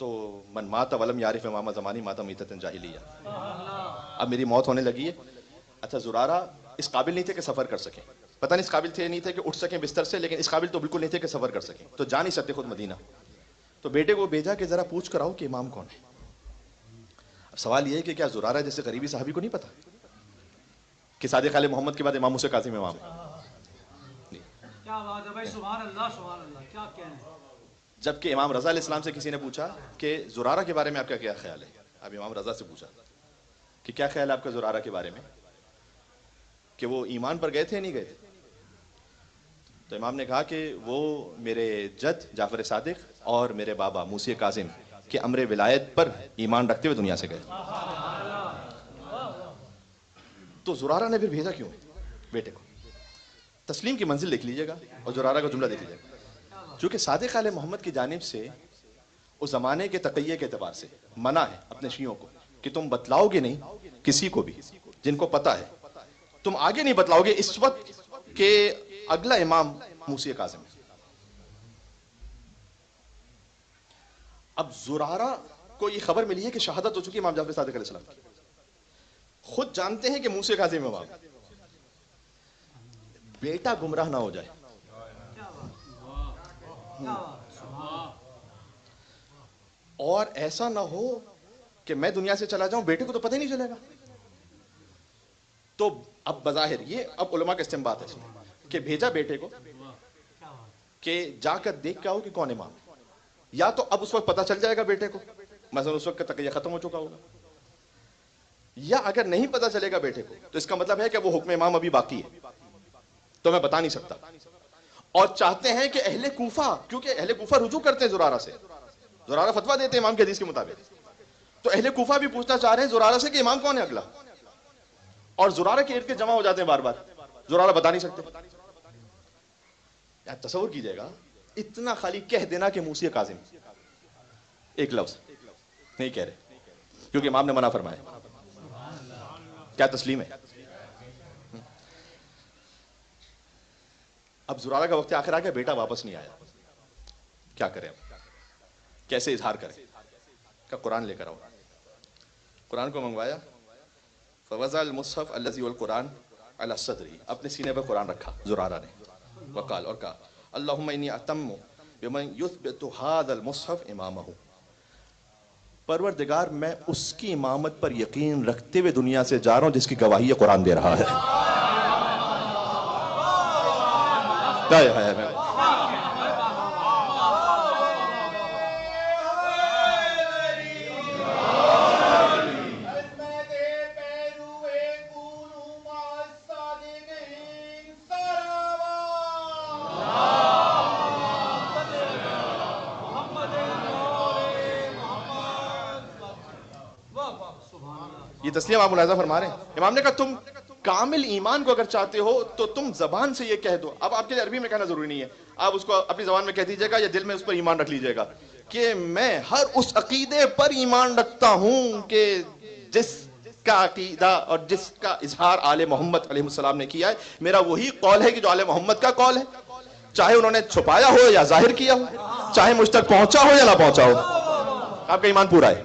تو من مات ولم یعرف امام زمانی مات میتۃ جاہلیہ. اب میری موت ہونے لگی ہے. اچھا زرارہ اس قابل نہیں تھے کہ سفر کر سکیں, پتہ نہیں اس قابل تھے نہیں تھے کہ اٹھ سکیں بستر سے, لیکن اس قابل تو بالکل نہیں تھے کہ سفر کر سکیں, تو جا نہیں سکتے خود مدینہ. تو بیٹے کو بھیجا کہ ذرا پوچھ کر آؤ کہ امام کون ہے. اب سوال یہ ہے کہ کیا زرارہ جیسے غریبی صحابی کو نہیں پتا کہ صادق آل محمد کے بعد امام موسیٰ کاظم امام ہے؟ کیا بات ہے بھائی, سبحان اللہ سبحان اللہ, کیا کہنے. جبکہ امام رضا علیہ السلام سے کسی نے پوچھا کہ زرارہ کے بارے میں آپ کا کیا خیال ہے. اب امام رضا سے پوچھا کہ کیا خیال ہے آپ کا زرارہ کے بارے میں, کہ وہ ایمان پر گئے تھے یا نہیں گئے تھے. تو امام نے کہا کہ وہ میرے جد جعفر صادق اور میرے بابا موسی کاظم کے امر ولایت پر ایمان رکھتے ہوئے دنیا سے گئے. تو زرارہ نے پھر بھیجا کیوں بیٹے کو؟ تسلیم کی منزل دیکھ لیجئے گا اور زرارہ کا جملہ دیکھ لیجئے گا. چونکہ صادق آل محمد کی جانب سے اس زمانے کے تقیہ کے اعتبار سے منع ہے اپنے شیعوں کو کہ تم بتلاؤ گے نہیں کسی کو بھی, جن کو پتا ہے تم آگے نہیں بتلاؤ گے اس وقت کہ اگلا امام موسی کاظم ہے. اب زرارہ کو یہ خبر ملی ہے کہ شہادت ہو چکی امام جعفر صادق علیہ السلام کی, خود جانتے ہیں کہ موسی کاظم امام, بیٹا گمراہ نہ ہو جائے. اور ایسا نہ ہو کہ میں دنیا سے چلا جاؤں, بیٹے کو تو پتہ ہی نہیں چلے گا. تو اب بظاہر یہ اب علماء کا استنباط ہے اس میں کہ بھیجا بیٹے کو کہ جا کر دیکھ کے آؤ کہ کون امام ہے. یا تو اب اس وقت پتہ چل جائے گا بیٹے کو, مثلا اس وقت کا تقیہ ختم ہو چکا ہوگا, یا اگر نہیں پتہ چلے گا بیٹے کو تو اس کا مطلب ہے کہ وہ حکم امام ابھی باقی ہے, تو میں بتا نہیں سکتا. اور چاہتے ہیں کہ اہل کوفہ, کیونکہ اہل کوفہ رجوع کرتے ہیں زرارہ سے, زرارہ فتویٰ دیتے ہیں امام کے حدیث کے مطابق, تو اہل کوفہ بھی پوچھنا چاہ رہے ہیں زرارہ سے کہ امام کون ہے اگلا, اور زرارہ کے ارد کے جمع ہو جاتے ہیں بار بار, زرارہ بتا نہیں سکتے. تصور کیجئے گا اتنا خالی کہہ دینا کہ موسی کاظم, ایک لفظ نہیں کہہ رہے کیونکہ امام نے منع فرمایا. کیا تسلیم ہے. اب زرارہ کا وقت آخر آ گیا, بیٹا واپس نہیں آیا, کیا کرے اب, کیسے اظہار کرے. کہ قرآن لے کر آؤ. قرآن کو منگوایا, فوضع المصحف الذی والقرآن علی صدری, اپنے سینے پر قرآن رکھا زرارہ نے, وقال, اور کہا اللہم انی اتم بمن یثبت ھذا المصحف امامہ, پروردگار میں اس کی امامت پر یقین رکھتے ہوئے دنیا سے جا رہا ہوں جس کی گواہی یہ قرآن دے رہا ہے. یہ تسلیم آپ ملاحظہ فرما رہے ہیں. امام نے کہا تم کامل ایمان کو اگر چاہتے ہو تو تم زبان سے یہ کہہ دو. اب آپ کے لیے عربی میں کہنا ضروری نہیں ہے, آپ اس کو اپنی زبان میں کہہ دیجئے گا یا دل میں اس پر ایمان رکھ لیجئے گا کہ میں ہر اس عقیدے پر ایمان رکھتا ہوں کہ جس کا عقیدہ اور جس کا اظہار آل محمد علیہ السلام نے کیا ہے, میرا وہی قول ہے کہ جو آل محمد کا قول ہے, چاہے انہوں نے چھپایا ہو یا ظاہر کیا ہو, چاہے مجھ تک پہنچا ہو یا نہ پہنچا ہو. آپ کا ایمان پورا ہے.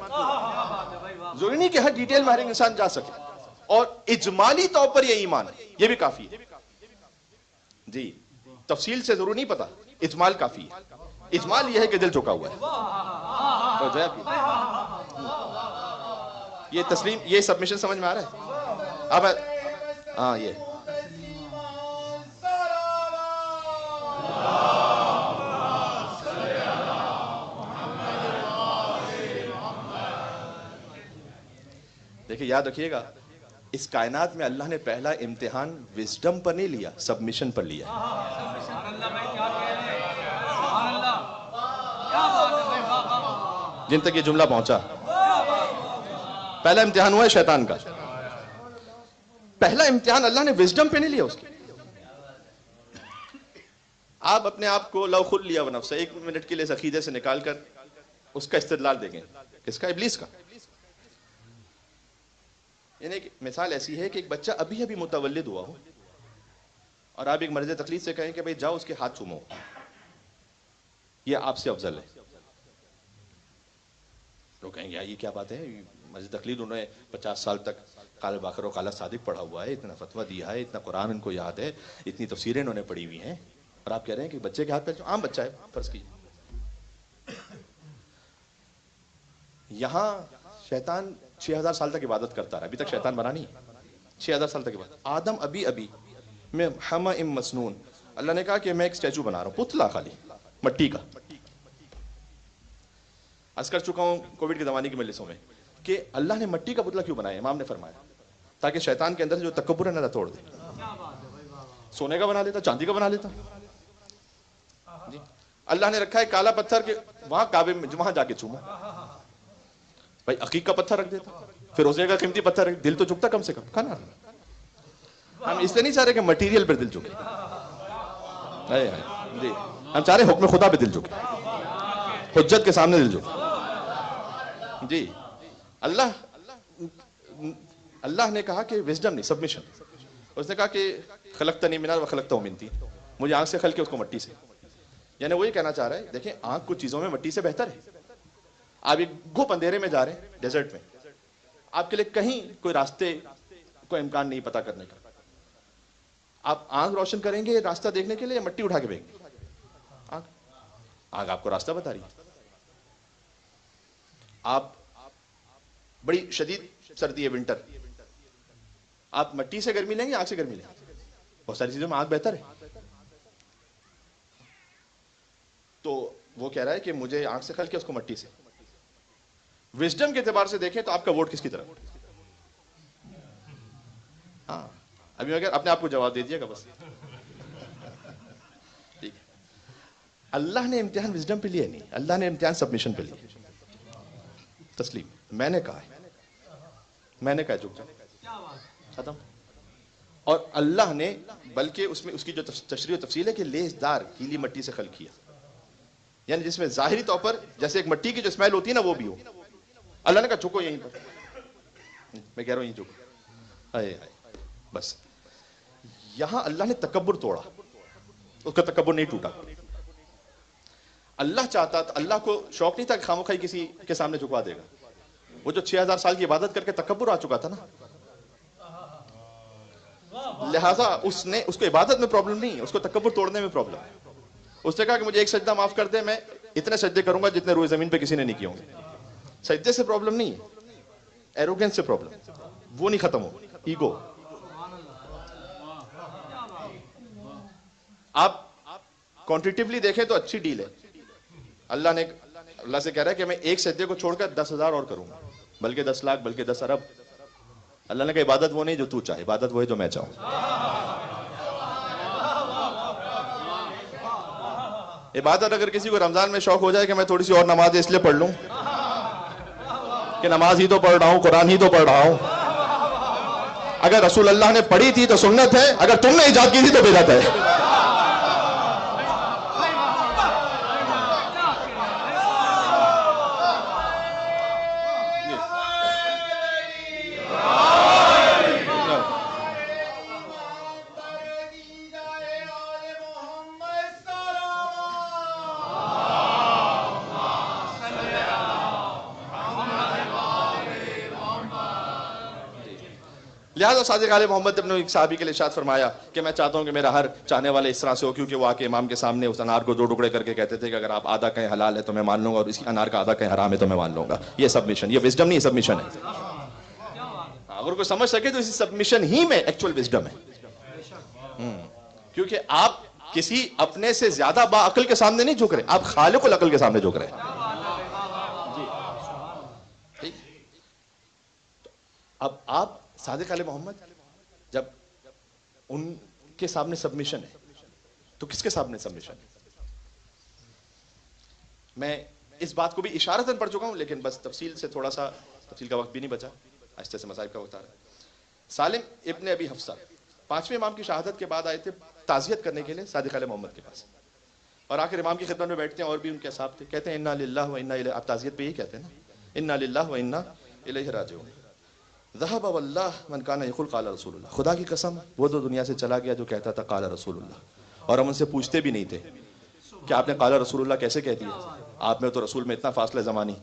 ضروری نہیں کہ ہر ڈیٹیل میں ہر انسان جا سکے, اور اجمالی طور پر یہ ایمان ہے, یہ بھی کافی ہے. جی تفصیل سے ضرور نہیں پتا, اجمال کافی ہے. اجمال یہ ہے کہ دل جھکا ہوا ہے. یہ تسلیم, یہ سبمیشن سمجھ میں آ رہا ہے اب. ہاں یہ دیکھیں, یاد رکھیے گا اس کائنات میں اللہ نے پہلا امتحان وزڈم پر نہیں لیا, سبمیشن پر لیا. جن تک یہ جملہ پہنچا, پہلا امتحان ہوا ہے شیطان کا, پہلا امتحان اللہ نے وزڈم پہ نہیں لیا اس کی. آپ اپنے آپ کو لو خل لیا ونفس, ایک منٹ کے لیے اس عقیدے سے نکال کر اس کا استدلال دیکھیں. کس کا؟ ابلیس کا. یعنی ایک مثال ایسی ہے کہ ایک بچہ ابھی ابھی متولد ہوا ہو اور آپ ایک مرض تقلید سے کہیں کہ بھئی جاؤ اس کے ہاتھ چومو, یہ آپ سے افضل ہے. لوگ کہیں گے یہ کیا بات ہے، مسجد تقلید انہوں نے 50 سال تک قال باقر و قال صادق پڑھا ہوا ہے، اتنا فتویٰ دیا ہے، اتنا قرآن ان کو یاد ہے، اتنی تفسیریں انہوں نے پڑھی ہوئی ہیں، اور آپ کہہ رہے ہیں کہ بچے کے ہاتھ پہ، جو عام بچہ ہے فرض کیجیے، یہاں شیطان 6000 سال تک عبادت کرتا رہا، ابھی تک شیطان بنا نہیں ہے، 6000 سال تک عبادت. آدم ابھی میں حما ام مسنون، اللہ نے کہا کہ میں ایک اسٹیچو بنا رہا ہوں، پتلا خالی مٹی کا. عرض کر چکا ہوں کووڈ کے زمانے کی مجلسوں میں کہ اللہ نے مٹی کا پتلا کیوں بنایا، امام نے فرمایا تاکہ شیطان کے اندر سے جو تکبر ہے نہ توڑ دے. سونے کا بنا لیتا، چاندی کا بنا لیتا. جی اللہ نے رکھا ہے کالا پتھر کے وہاں کعبے میں، وہاں جا کے چوما. بھائی عقیق کا پتھر رکھ دیتا، فیروزے کا قیمتی پتھر رکھ، دل تو جھکتا کم سے کم، کھانا. ہم اس لیے نہیں چاہ رہے کہ مٹیریل پر دل جھکے، جی ہم چاہ رہے حکم خدا پہ دل جھکے، حجت کے سامنے دل جھکے. جی اللہ نے کہا کہ وزڈم نہیں، سبمیشن. اس نے کہا کہ خلقتنی من نار و خلقتہ من طین، مجھے آنکھ سے خلق کیا، اس کو مٹی سے. یعنی وہ یہ کہنا چاہ رہا ہے دیکھیں آنکھ کچھ چیزوں میں مٹی سے بہتر ہے. آپ ایک گھوپ اندھیرے میں جا رہے ہیں ڈیزرٹ میں، آپ کے لیے کہیں کوئی راستے کوئی امکان نہیں پتہ کرنے کا، آپ آنکھ روشن کریں گے راستہ دیکھنے کے لیے یا مٹی اٹھا کے پھینکیں گے؟ آنکھ آپ کو راستہ بتا رہی ہے. آپ بڑی شدید سردی ہے ونٹر، آپ مٹی سے گرمی لیں گے آنکھ سے گرمی لیں گے؟ بہت ساری چیزوں میں آنکھ بہتر ہے. تو وہ کہہ رہا ہے کہ مجھے آنکھ سے خلق کیا، اس کو مٹی سے. وزڈم کے اعتبار سے دیکھیں تو آپ کا ووٹ کس کی طرف؟ ہاں ابھی اگر اپنے آپ کو جواب دے دیا گا بس. ٹھیک ہے، اللہ نے امتحان وزڈم پہ لیا نہیں، اللہ نے امتحان سبمیشن پہ لیا. تسلیم، میں نے کہا جھک جا، ختم. اور اللہ نے بلکہ اس میں اس کی جو تشریح و تفصیل ہے کہ لیسدار گیلی مٹی سے خلق کیا، یعنی جس میں ظاہری طور پر جیسے ایک مٹی کی جو اسمیل ہوتی ہے نا وہ بھی ہو. اللہ نے کہا جھکو یہیں پر، میں کہہ رہا ہوں یہیں جھکو. بس یہاں اللہ نے تکبر توڑا، اس کا تکبر نہیں ٹوٹا. اللہ چاہتا تھا، اللہ کو شوق نہیں تھا کہ خامخواہ کسی کے سامنے جھکوا دے گا. وہ جو 6000 سال کی عبادت کر کے تکبر آ چکا تھا نا، لہٰذا اس کو عبادت میں پرابلم نہیں ہے، اس کو تکبر توڑنے میں پرابلم ہے. اس نے کہا کہ مجھے ایک سجدہ معاف کر دے، میں اتنے سجدے کروں گا جتنے روئے زمین پہ کسی نے نہیں کیے ہوں گے. سجدے سے پرابلم نہیں ہے، ایروگنس سے پرابلم، وہ نہیں ختم ہو، ایگو. آپ کوانٹیٹیولی دیکھیں تو اچھی ڈیل ہے. اللہ سے کہہ رہا ہے کہ میں ایک سجدے کو چھوڑ کر 10,000 اور کروں گا، بلکہ 10 لاکھ، بلکہ 10 ارب. اللہ نے کہا عبادت وہ نہیں جو تو چاہے، عبادت وہ ہے جو میں چاہوں. عبادت اگر کسی کو رمضان میں شوق ہو جائے کہ میں تھوڑی سی اور نماز اس لیے پڑھ لوں کہ نماز ہی تو پڑھ رہا ہوں، قرآن ہی تو پڑھ رہا ہوں. اگر رسول اللہ نے پڑھی تھی تو سنت ہے، اگر تم نے ایجاد کی تھی تو بدعت ہے. لہٰذا صادق آل محمد نے ایک صحابی کے لیے ارشاد فرمایا کہ میں چاہتا ہوں کہ میرا ہر چاہنے والے اس طرح سے ہو، کیونکہ وہ آ کے امام کے سامنے اس انار کو 2 ٹکڑے کر کے کہتے تھے کہ اگر آپ آدھا کہیں حلال ہے تو میں مان لوں گا، اور اس انار کا آدھا کہیں حرام ہے تو میں مان لوں گا. یہ سبمیشن، یہ وزڈم نہیں، سبمیشن ہے. اگر کوئی سمجھ سکے تو اسی سبمیشن ہی میں ایکچوئل وزڈم ہے. کیونکہ آپ کسی اپنے سے زیادہ با عقل کے سامنے نہیں جھک رہے، آپ خالق العقل کے سامنے جھک رہے ہیں. اب آپ صادق علیہ محمد جب ان کے سامنے سبمیشن ہے تو کس کے سامنے سبمیشن ہے؟ میں اس بات کو بھی اشارتاً پڑھ چکا ہوں، لیکن بس تفصیل سے تھوڑا سا، تفصیل کا وقت بھی نہیں بچا، آہستہ سے مصائب کا وقت آ رہا ہے. سالم ابن ابی حفصہ 5ویں امام کی شہادت کے بعد آئے تھے تعزیت کرنے کے لیے صادق علیہ محمد کے پاس، اور آخر امام کی خدمت میں بیٹھتے ہیں، اور بھی ان کے اصحاب تھے. کہتے ہیں انا للہ و انا الیہ، آپ تعزیت پہ یہی کہتے ہیں نا، انا للہ و انا الیہ راجعون. ذهب واللہ من کان یقول قال رسول اللہ، خدا کی قسم وہ تو دنیا سے چلا گیا جو کہتا تھا قال رسول اللہ، اور ہم ان سے پوچھتے بھی نہیں تھے کہ آپ نے قال رسول اللہ کیسے کہہ دیا، آپ میں تو رسول میں اتنا فاصلہ زمانی.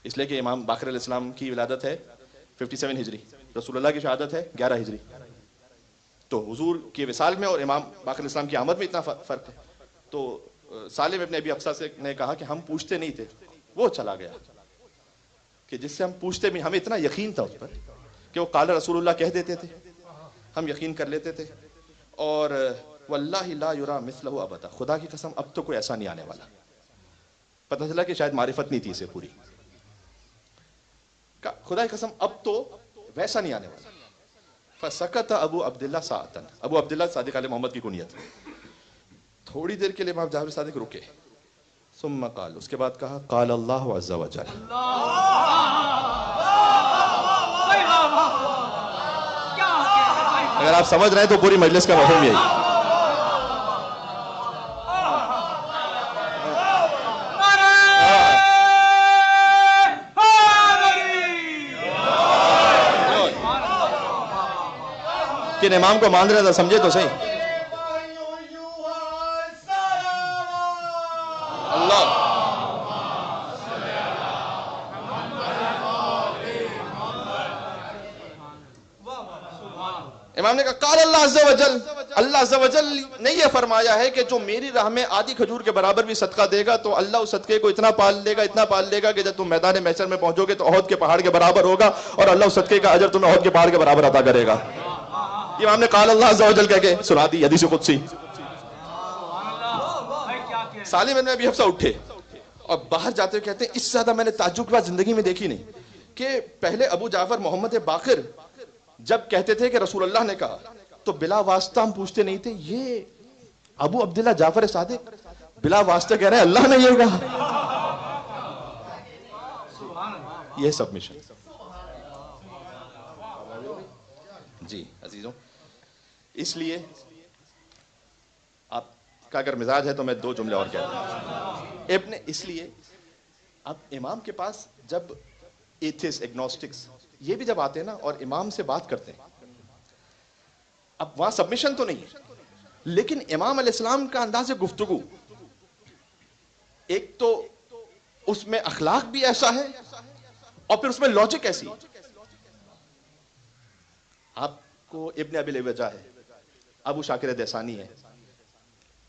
اس لیے کہ امام باقر علیہ السلام کی ولادت ہے 57 ہجری، رسول اللہ کی شہادت ہے 11 ہجری، تو حضور کے وصال میں اور امام باقر علیہ السلام کی آمد میں اتنا فرق ہے. تو سالم ابن ابی حفصہ سے نے کہا کہ ہم پوچھتے نہیں تھے، وہ چلا گیا کہ جس سے ہم پوچھتے بھی، ہمیں اتنا یقین تھا اس پر کہ وہ قال رسول اللہ کہہ دیتے تھے، ہم یقین کر لیتے تھے. اور واللہ لا یرا مثلہ ابدا، خدا کی قسم اب تو کوئی ایسا نہیں آنے والا. پتہ چلا کہ شاید معرفت نہیں تھی اسے پوری، خدا کی قسم اب تو ویسا نہیں آنے والا. فسکت ابو عبداللہ ساعتن، ابو عبداللہ صادق علیہ محمد کی کنیت، تھوڑی دیر کے لیے امام جعفر صادق رکے. ثم قال، اس کے بعد کہا قال اللہ عز وجل. اگر آپ سمجھ رہے ہیں تو پوری مجلس کا مفہوم یہی. کن امام کو مان رہے تھے سمجھے تو صحیح. اللہ امام نے کہا قال اللہ عز وجل، اللہ عز وجل نے یہ فرمایا ہے کہ جو میری راہ میں آدھی کھجور کے برابر بھی صدقہ دے گا تو اللہ اس صدقے کو اتنا پال لے گا، اتنا پال لے گا کہ جب تم میدان محشر میں پہنچو گے تو احد کے پہاڑ کے برابر ہوگا، اور اللہ اس صدقے کا اجر تمہیں احد کے پہاڑ کے برابر عطا کرے گا. امام نے قال اللہ عز وجل کہہ کے سنا دی حدیث قدسی. سالم بن ابی حفصہ اٹھے اور باہر جاتے ہوئے کہتے ہیں اس سے زیادہ میں نے تعجب کی بات زندگی میں دیکھی نہیں کہ پہلے ابو جعفر محمد باقر جب کہتے تھے کہ رسول اللہ نے کہا تو بلا واسطہ ہم پوچھتے نہیں تھے، یہ ابو عبداللہ جعفر صادق بلا واسطہ کہہ رہے ہیں اللہ نے یہ کہا. یہ سبمیشن. جی عزیزوں، اس لیے آپ کا اگر مزاج ہے تو میں 2 جملے اور کہتا ہوں. اس لیے اب امام کے پاس جب ایتھیس ایگنوسٹکس یہ بھی جب آتے ہیں نا اور امام سے بات کرتے ہیں، اب وہاں سبمیشن تو نہیں ہے لیکن امام علیہ السلام کا انداز گفتگو ایک تو اس میں اخلاق بھی ایسا ہے اور پھر اس میں لاجک ایسی. آپ کو ابن ابی لیوجہ ہے، ابو شاکر دیسانی ہے،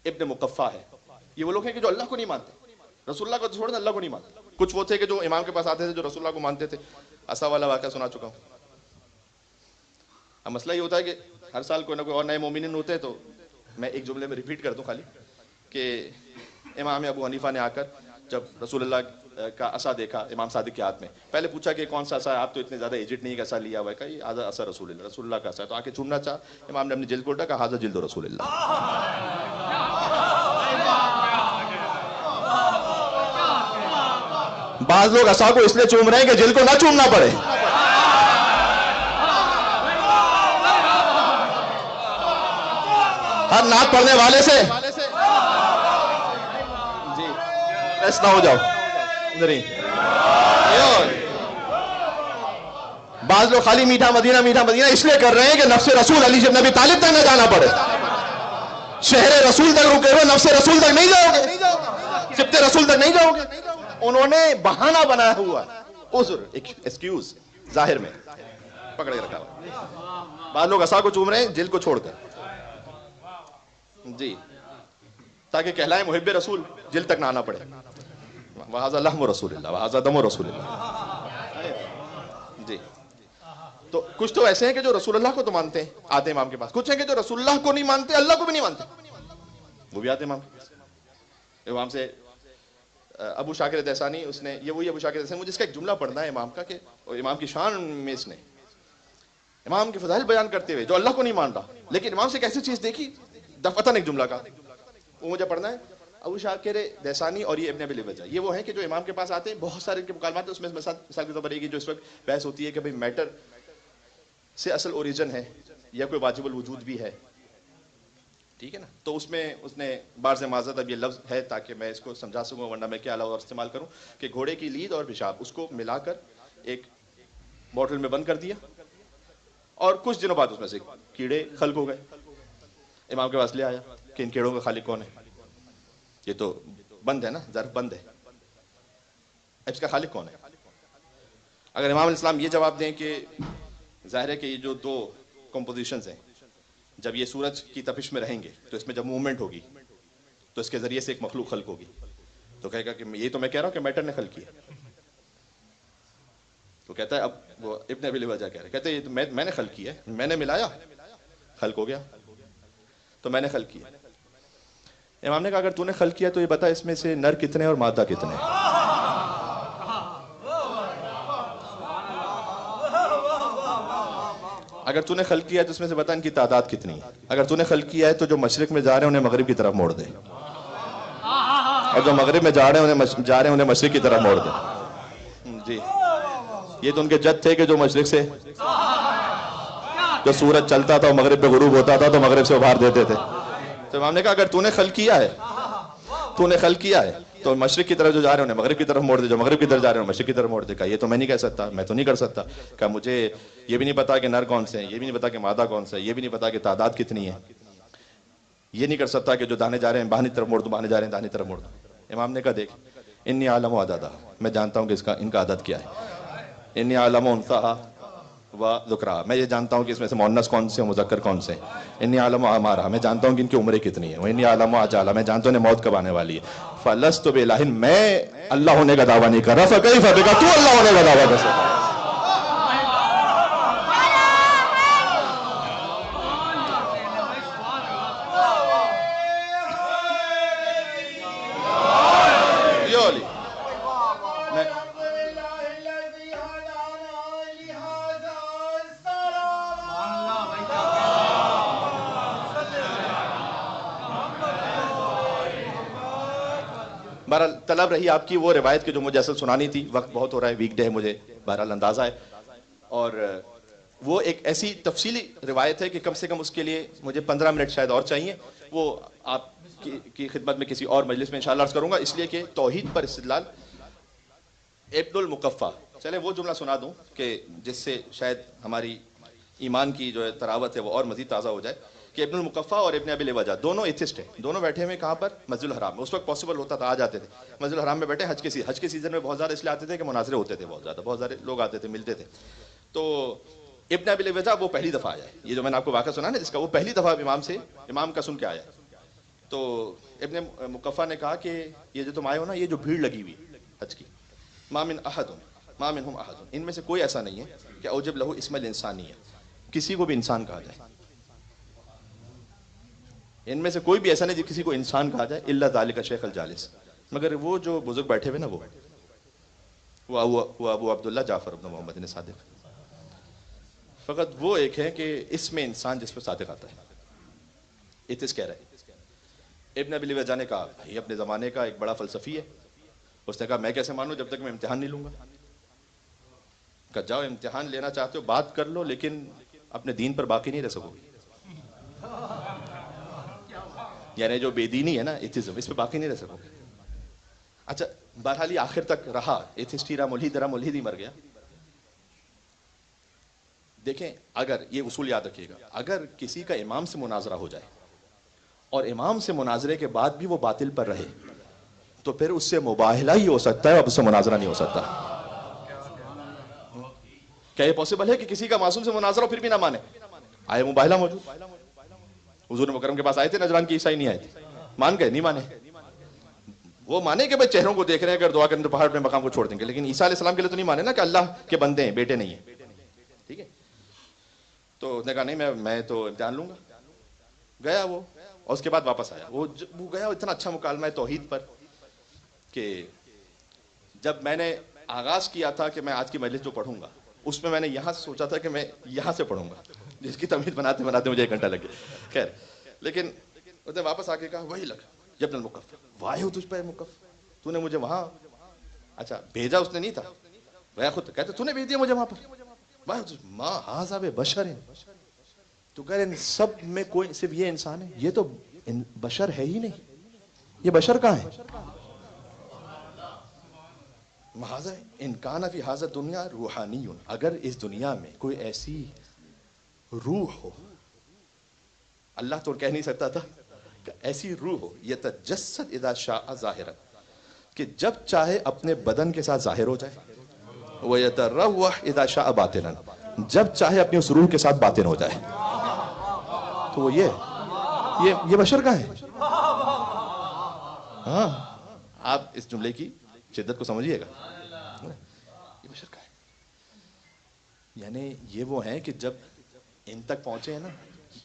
ابن مقفع ہے، یہ وہ لوگ ہیں کہ جو اللہ کو نہیں مانتے، رسول اللہ کو چھوڑ دیں اللہ کو نہیں مانتے. کچھ وہ تھے کہ جو امام کے پاس آتے تھے جو رسول اللہ کو مانتے تھے. عصا والا واقعہ سنا چکا ہوں. اب مسئلہ یہ ہوتا ہے کہ ہر سال کوئی نہ کوئی اور نئے مومنین ہوتے ہیں، تو میں ایک جملے میں ریپیٹ کر دوں خالی کہ امام ابو حنیفہ نے آ کر جب رسول اللہ کا عصا دیکھا امام صادق کے ہاتھ میں، پہلے پوچھا کہ کون سا عصا ہے، آپ تو اتنے زیادہ ایجٹ نہیں کہ عصا لیا ہوا ہے. کہا یہ عصا رسول اللہ کا عصا ہے. تو آ کے چومنا چاہا، امام نے اپنی جلد کو الٹا کہا ہذا جلد رسول اللہ. بعض لوگ عصا کو اس لیے چوم رہے ہیں کہ جلد کو نہ چومنا پڑے. ہر نعت پڑھنے والے سے جی ایسا نہ ہو جاؤ. بعض لوگ خالی میٹھا مدینہ اس لیے کر رہے ہیں کہ نفس رسول علی بن ابی طالب تک نہ جانا پڑے. شہر رسول تک رکے ہوئے نفس رسول تک نہیں جاؤ گے، سبت رسول تک نہیں جاؤ گے. انہوں نے بہانہ بنایا ہوا عذر، ایکسکیوز ظاہر میں پکڑ کے رکھا ہوا. بعض لوگ عصا کو چوم رہے ہیں جلد کو چھوڑ کر جی، تاکہ کہلائے محب رسول، جلد تک نہ آنا پڑے. وَهَذَا لَحْمُ رَسُولِ اللَّهِ وَهَذَا دَمُ رَسُولِ اللَّهِ. جی تو کچھ تو ایسے ہیں کہ جو رسول اللہ کو تو مانتے ہیں، آتے امام کے پاس. کچھ ہیں کہ جو رسول اللہ کو نہیں مانتے، اللہ کو بھی نہیں مانتے، وہ بھی آتے امام کے پاس. امام سے ابو شاکر دیسانی، اس نے یہ وہی ابو شاکر دیسانی، مجھے اس کا ایک جملہ پڑھنا ہے امام کا، کہ امام کی شان میں اس نے امام کے فضائل بیان کرتے ہوئے جو اللہ کو نہیں مان رہا لیکن امام سے ایک ایسی چیز دیکھی دفعتاً ایک جملہ کا وہ مجھے پڑھنا ہے. ابو شاکر دیسانی اور یہ ابن ابی لیوجہ یہ وہ ہیں کہ جو امام کے پاس آتے ہیں، بہت سارے کے مکالمات ہیں، اس میں مثال کے طور پر جو اس وقت بحث ہوتی ہے کہ بھئی میٹر سے اصل اوریجن ہے یا کوئی واجب الوجود بھی ہے، ٹھیک ہے نا. تو اس میں اس نے بار سے معذرت، اب یہ لفظ ہے تاکہ میں اس کو سمجھا سکوں ورنہ میں کیا علاوہ اور استعمال کروں، کہ گھوڑے کی لید اور پیشاب اس کو ملا کر ایک بوٹل میں بند کر دیا اور کچھ دنوں بعد اس میں سے کیڑے خلق ہو گئے. امام کے پاس لے آیا کہ ان کیڑوں کا خالق کون ہے؟ یہ تو بند ہے نا، ظرف بند ہے، اب اس کا خالق کون ہے؟ اگر امام علیہ السلام یہ جواب دیں کہ ظاہر ہے کہ یہ جو دو کمپوزیشنز ہیں جب یہ سورج کی تپش میں رہیں گے تو اس میں جب موومنٹ ہوگی تو اس کے ذریعے سے ایک مخلوق خلق ہوگی، تو کہے گا کہ یہ تو میں کہہ رہا ہوں کہ میٹر نے خلق کیا. تو کہتا ہے اب وہ ابن ابی وجہ کہہ رہے کہتے ہیں یہ تو میں نے خلق کیا ہے، میں نے ملایا خلق ہو گیا، تو میں نے خلق کیا. امام نے کہا اگر تو نے خلق کیا تو یہ بتا اس میں سے نر کتنے اور مادہ کتنے ہیں. اگر تو نے خلق کیا ہے تو اس میں سے بتا ان کی تعداد کتنی ہے. اگر تو نے خلق کیا ہے تو جو مشرق میں جا رہے ہیں انہیں مغرب کی طرف موڑ دے، اور جو مغرب میں جا رہے ہیں انہیں مشرق کی طرف موڑ دے. جی یہ تو ان کے جد تھے کہ جو مشرق سے جو سورج چلتا تھا مغرب پہ غروب ہوتا تھا تو مغرب سے ابھار دیتے تھے. تو امام نے کہا اگر تو نے خلق کیا ہے تو مشرق کی طرف جو جا رہے ہیں انہیں مغرب کی طرف موڑ دے، جو مغرب کی طرف جا رہے ہیں مشرق کی طرف موڑ دے. کہا یہ تو میں نہیں کہہ سکتا، میں تو نہیں کر سکتا. کہا مجھے یہ بھی نہیں پتا کہ نر کون سے ہیں، یہ بھی نہیں پتا کہ مادہ کون سے ہے، یہ بھی نہیں پتا کہ تعداد کتنی ہے، یہ نہیں کر سکتا کہ جو دانے جا رہے ہیں بہانی طرف موڑ دوں، بہانے جا رہے ہیں دانے طرف موڑ دوں. امام نے کہا دیکھ انی عالم و عددہ، میں جانتا ہوں کہ ان کا عدد کیا ہے. انی عالم و انثیٰ و ذکرہ، میں یہ جانتا ہوں کہ اس میں سے مؤنث کون سے مذکر کون سے. انی عالم و اعمارہ، میں جانتا ہوں کہ ان کی عمریں کتنی ہیں. انی عالم و اجالہ، میں جانتا ہوں انہیں موت کب آنے والی ہے. فلست بإلہ، میں اللہ ہونے کا دعویٰ نہیں کر رہا. فکیف بک، تو اللہ ہونے کا دعویٰ کر سکتا ہے. بہرحال طلب رہی آپ کی وہ روایت کی جو مجھے اصل سنانی تھی. وقت بہت ہو رہا ہے، ویک ڈے ہے، مجھے بہرحال اندازہ ہے. اور وہ ایک ایسی تفصیلی روایت ہے کہ کم سے کم اس کے لیے مجھے 15 منٹ شاید اور چاہیے. وہ آپ کی خدمت میں کسی اور مجلس میں انشاءاللہ عرض کروں گا، اس لیے کہ توحید پر استدلال ابن المقفع. چلے وہ جملہ سنا دوں کہ جس سے شاید ہماری ایمان کی جو تراوت ہے وہ اور مزید تازہ ہو جائے. کہ ابن المقفع اور ابن ابی وجہ دونوں ایتھسٹ ہیں، دونوں بیٹھے ہوئے کہاں پر؟ مسجد الحرام میں. اس وقت پاسبل ہوتا تھا، آ جاتے تھے مسجد الحرام میں بیٹھے. حج کے سیزن میں بہت زیادہ اس لیے آتے تھے کہ مناظرے ہوتے تھے، بہت سارے لوگ آتے تھے، ملتے تھے. تو ابن ابی وجہ وہ پہلی دفعہ آیا ہے، یہ جو میں نے آپ کو واقعہ سنا نا جس کا، وہ پہلی دفعہ امام کا سن کے آیا. تو ابن مقفع نے کہا کہ یہ جو تم آئے ہو نا، یہ جو بھیڑ لگی ہوئی حج کی، ما منہم احد، ان میں سے کوئی ایسا نہیں ہے کہ اوجب لہو اسم الانسانیہ، کسی کو بھی انسان کہا جائے. ان میں سے کوئی بھی ایسا نہیں جس کسی کو انسان کہا جائے، الا ذالک شیخ الجالس، مگر وہ جو بزرگ بیٹھے ہوئے نا، وہ ابو عبداللہ جعفر بن محمد نے صادق. فقط وہ ایک ہے کہ اس میں انسان جس پہ صادق آتا ہے. ایتھس کہہ رہے ہیں. ابن ابی وجہ نے کہا بھائی اپنے زمانے کا ایک بڑا فلسفی ہے. اس نے کہا میں کیسے مانوں جب تک میں امتحان نہیں لوں گا. کہا جاؤ امتحان لینا چاہتے ہو بات کر لو، لیکن اپنے دین پر باقی نہیں رہ سکو گے. یعنی جو بے دینی ہے نا ایتھزم، اس پہ باقی نہیں رہ سکو گے. اچھا بہرحال آخر تک رہا ایتھسٹ ہی رہا، ملحد ہی مر گیا. دیکھیں اگر یہ اصول یاد رکھیے گا، اگر کسی کا امام سے مناظرہ ہو جائے اور امام سے مناظرے کے بعد بھی وہ باطل پر رہے تو پھر اس سے مباہلہ ہی ہو سکتا ہے، اب اس سے مناظرہ نہیں ہو سکتا. کیا یہ پاسبل ہے کہ کسی کا معصوم سے مناظرہ ہو پھر بھی نہ مانے؟ آئے مباہلہ موجود. حضور مکرم کے پاس آئے تھے نجران کے عیسائی، نہیں آئے تھے، مان گئے نہیں مانے. وہ مانے کہ بھائی چہروں کو دیکھ رہے ہیں، اگر دعا کرنے تو پہاڑ پہ مقام کو چھوڑ دیں گے، لیکن عیسیٰ علیہ السلام کے لیے تو نہیں مانے نا کہ اللہ کے بندے ہیں، بیٹے نہیں ہیں. ٹھیک ہے. تو اس نے کہا نہیں میں تو امتحان لوں گا. گیا وہ، اور اس کے بعد واپس آیا. وہ گیا، اتنا اچھا مکالمہ ہے توحید پر کہ جب میں نے آغاز کیا تھا کہ میں آج کی مجلس جو پڑھوں گا، اس میں نے یہاں سے سوچا تھا کہ میں یہاں سے پڑھوں گا، جس کی تمہید بناتے بناتے مجھے 1 گھنٹہ لگ گیا. خیر لیکن اس نے واپس آ کے کہا وہی لگا ابن المقفع، وائے ہو تجھ پہ مقفع، تو نے مجھے وہاں اچھا بھیجا اس نے نہیں تھا، وہ خود کہتے تو نے بھیج دیا مجھے وہاں پر. ما ھذا ببشر، تو کہہ رہے سب میں کوئی صرف یہ انسان ہے، یہ تو بشر ہے ہی نہیں، یہ بشر کہاں ہے؟ مہذا ان کان فی ھذا دنیا روحانی، اگر اس دنیا میں کوئی ایسی روح ہو، اللہ تو کہہ نہیں سکتا تھا کہ ایسی روح ہو، یتجسد اذا شاء ظاہرا، کہ جب چاہے اپنے بدن کے ساتھ ظاہر ہو جائے. وَيَتَرَوَّحْ إِذَا شَاءَ بَاطِنًا، جب چاہے اپنی اس روح کے ساتھ باطن ہو جائے. تو وہ یہ بشر کا ہے. ہاں آپ اس جملے کی شدت کو سمجھیے گا. یہ بشر کا ہے، یعنی یہ وہ ہیں کہ جب ان تک پہنچے ہیں نا،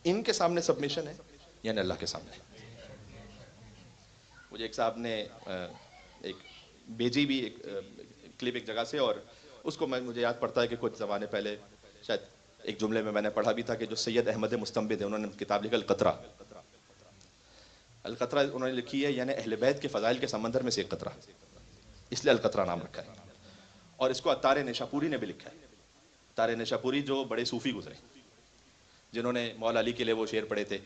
ان کے سامنے سبمیشن ہے، یعنی اللہ کے سامنے. مجھے ایک صاحب نے ایک بھیجی بھی ایک کلپ ایک جگہ سے، اور اس کو مجھے یاد پڑتا ہے کہ کچھ زمانے پہلے شاید ایک جملے میں نے پڑھا بھی تھا کہ جو سید احمد مستنبط ہے، انہوں نے کتاب لکھا القطرہ. القطرہ انہوں نے لکھی ہے یعنی اہل بیت کے فضائل کے سمندر میں سے ایک قطرہ، اس لیے القطرہ نام رکھا ہے. اور اس کو عطار نیشاپوری نے بھی لکھا ہے. عطار نیشاپوری جو بڑے صوفی گزرے، جنہوں نے مولا علی کے لیے وہ شعر پڑھے تھے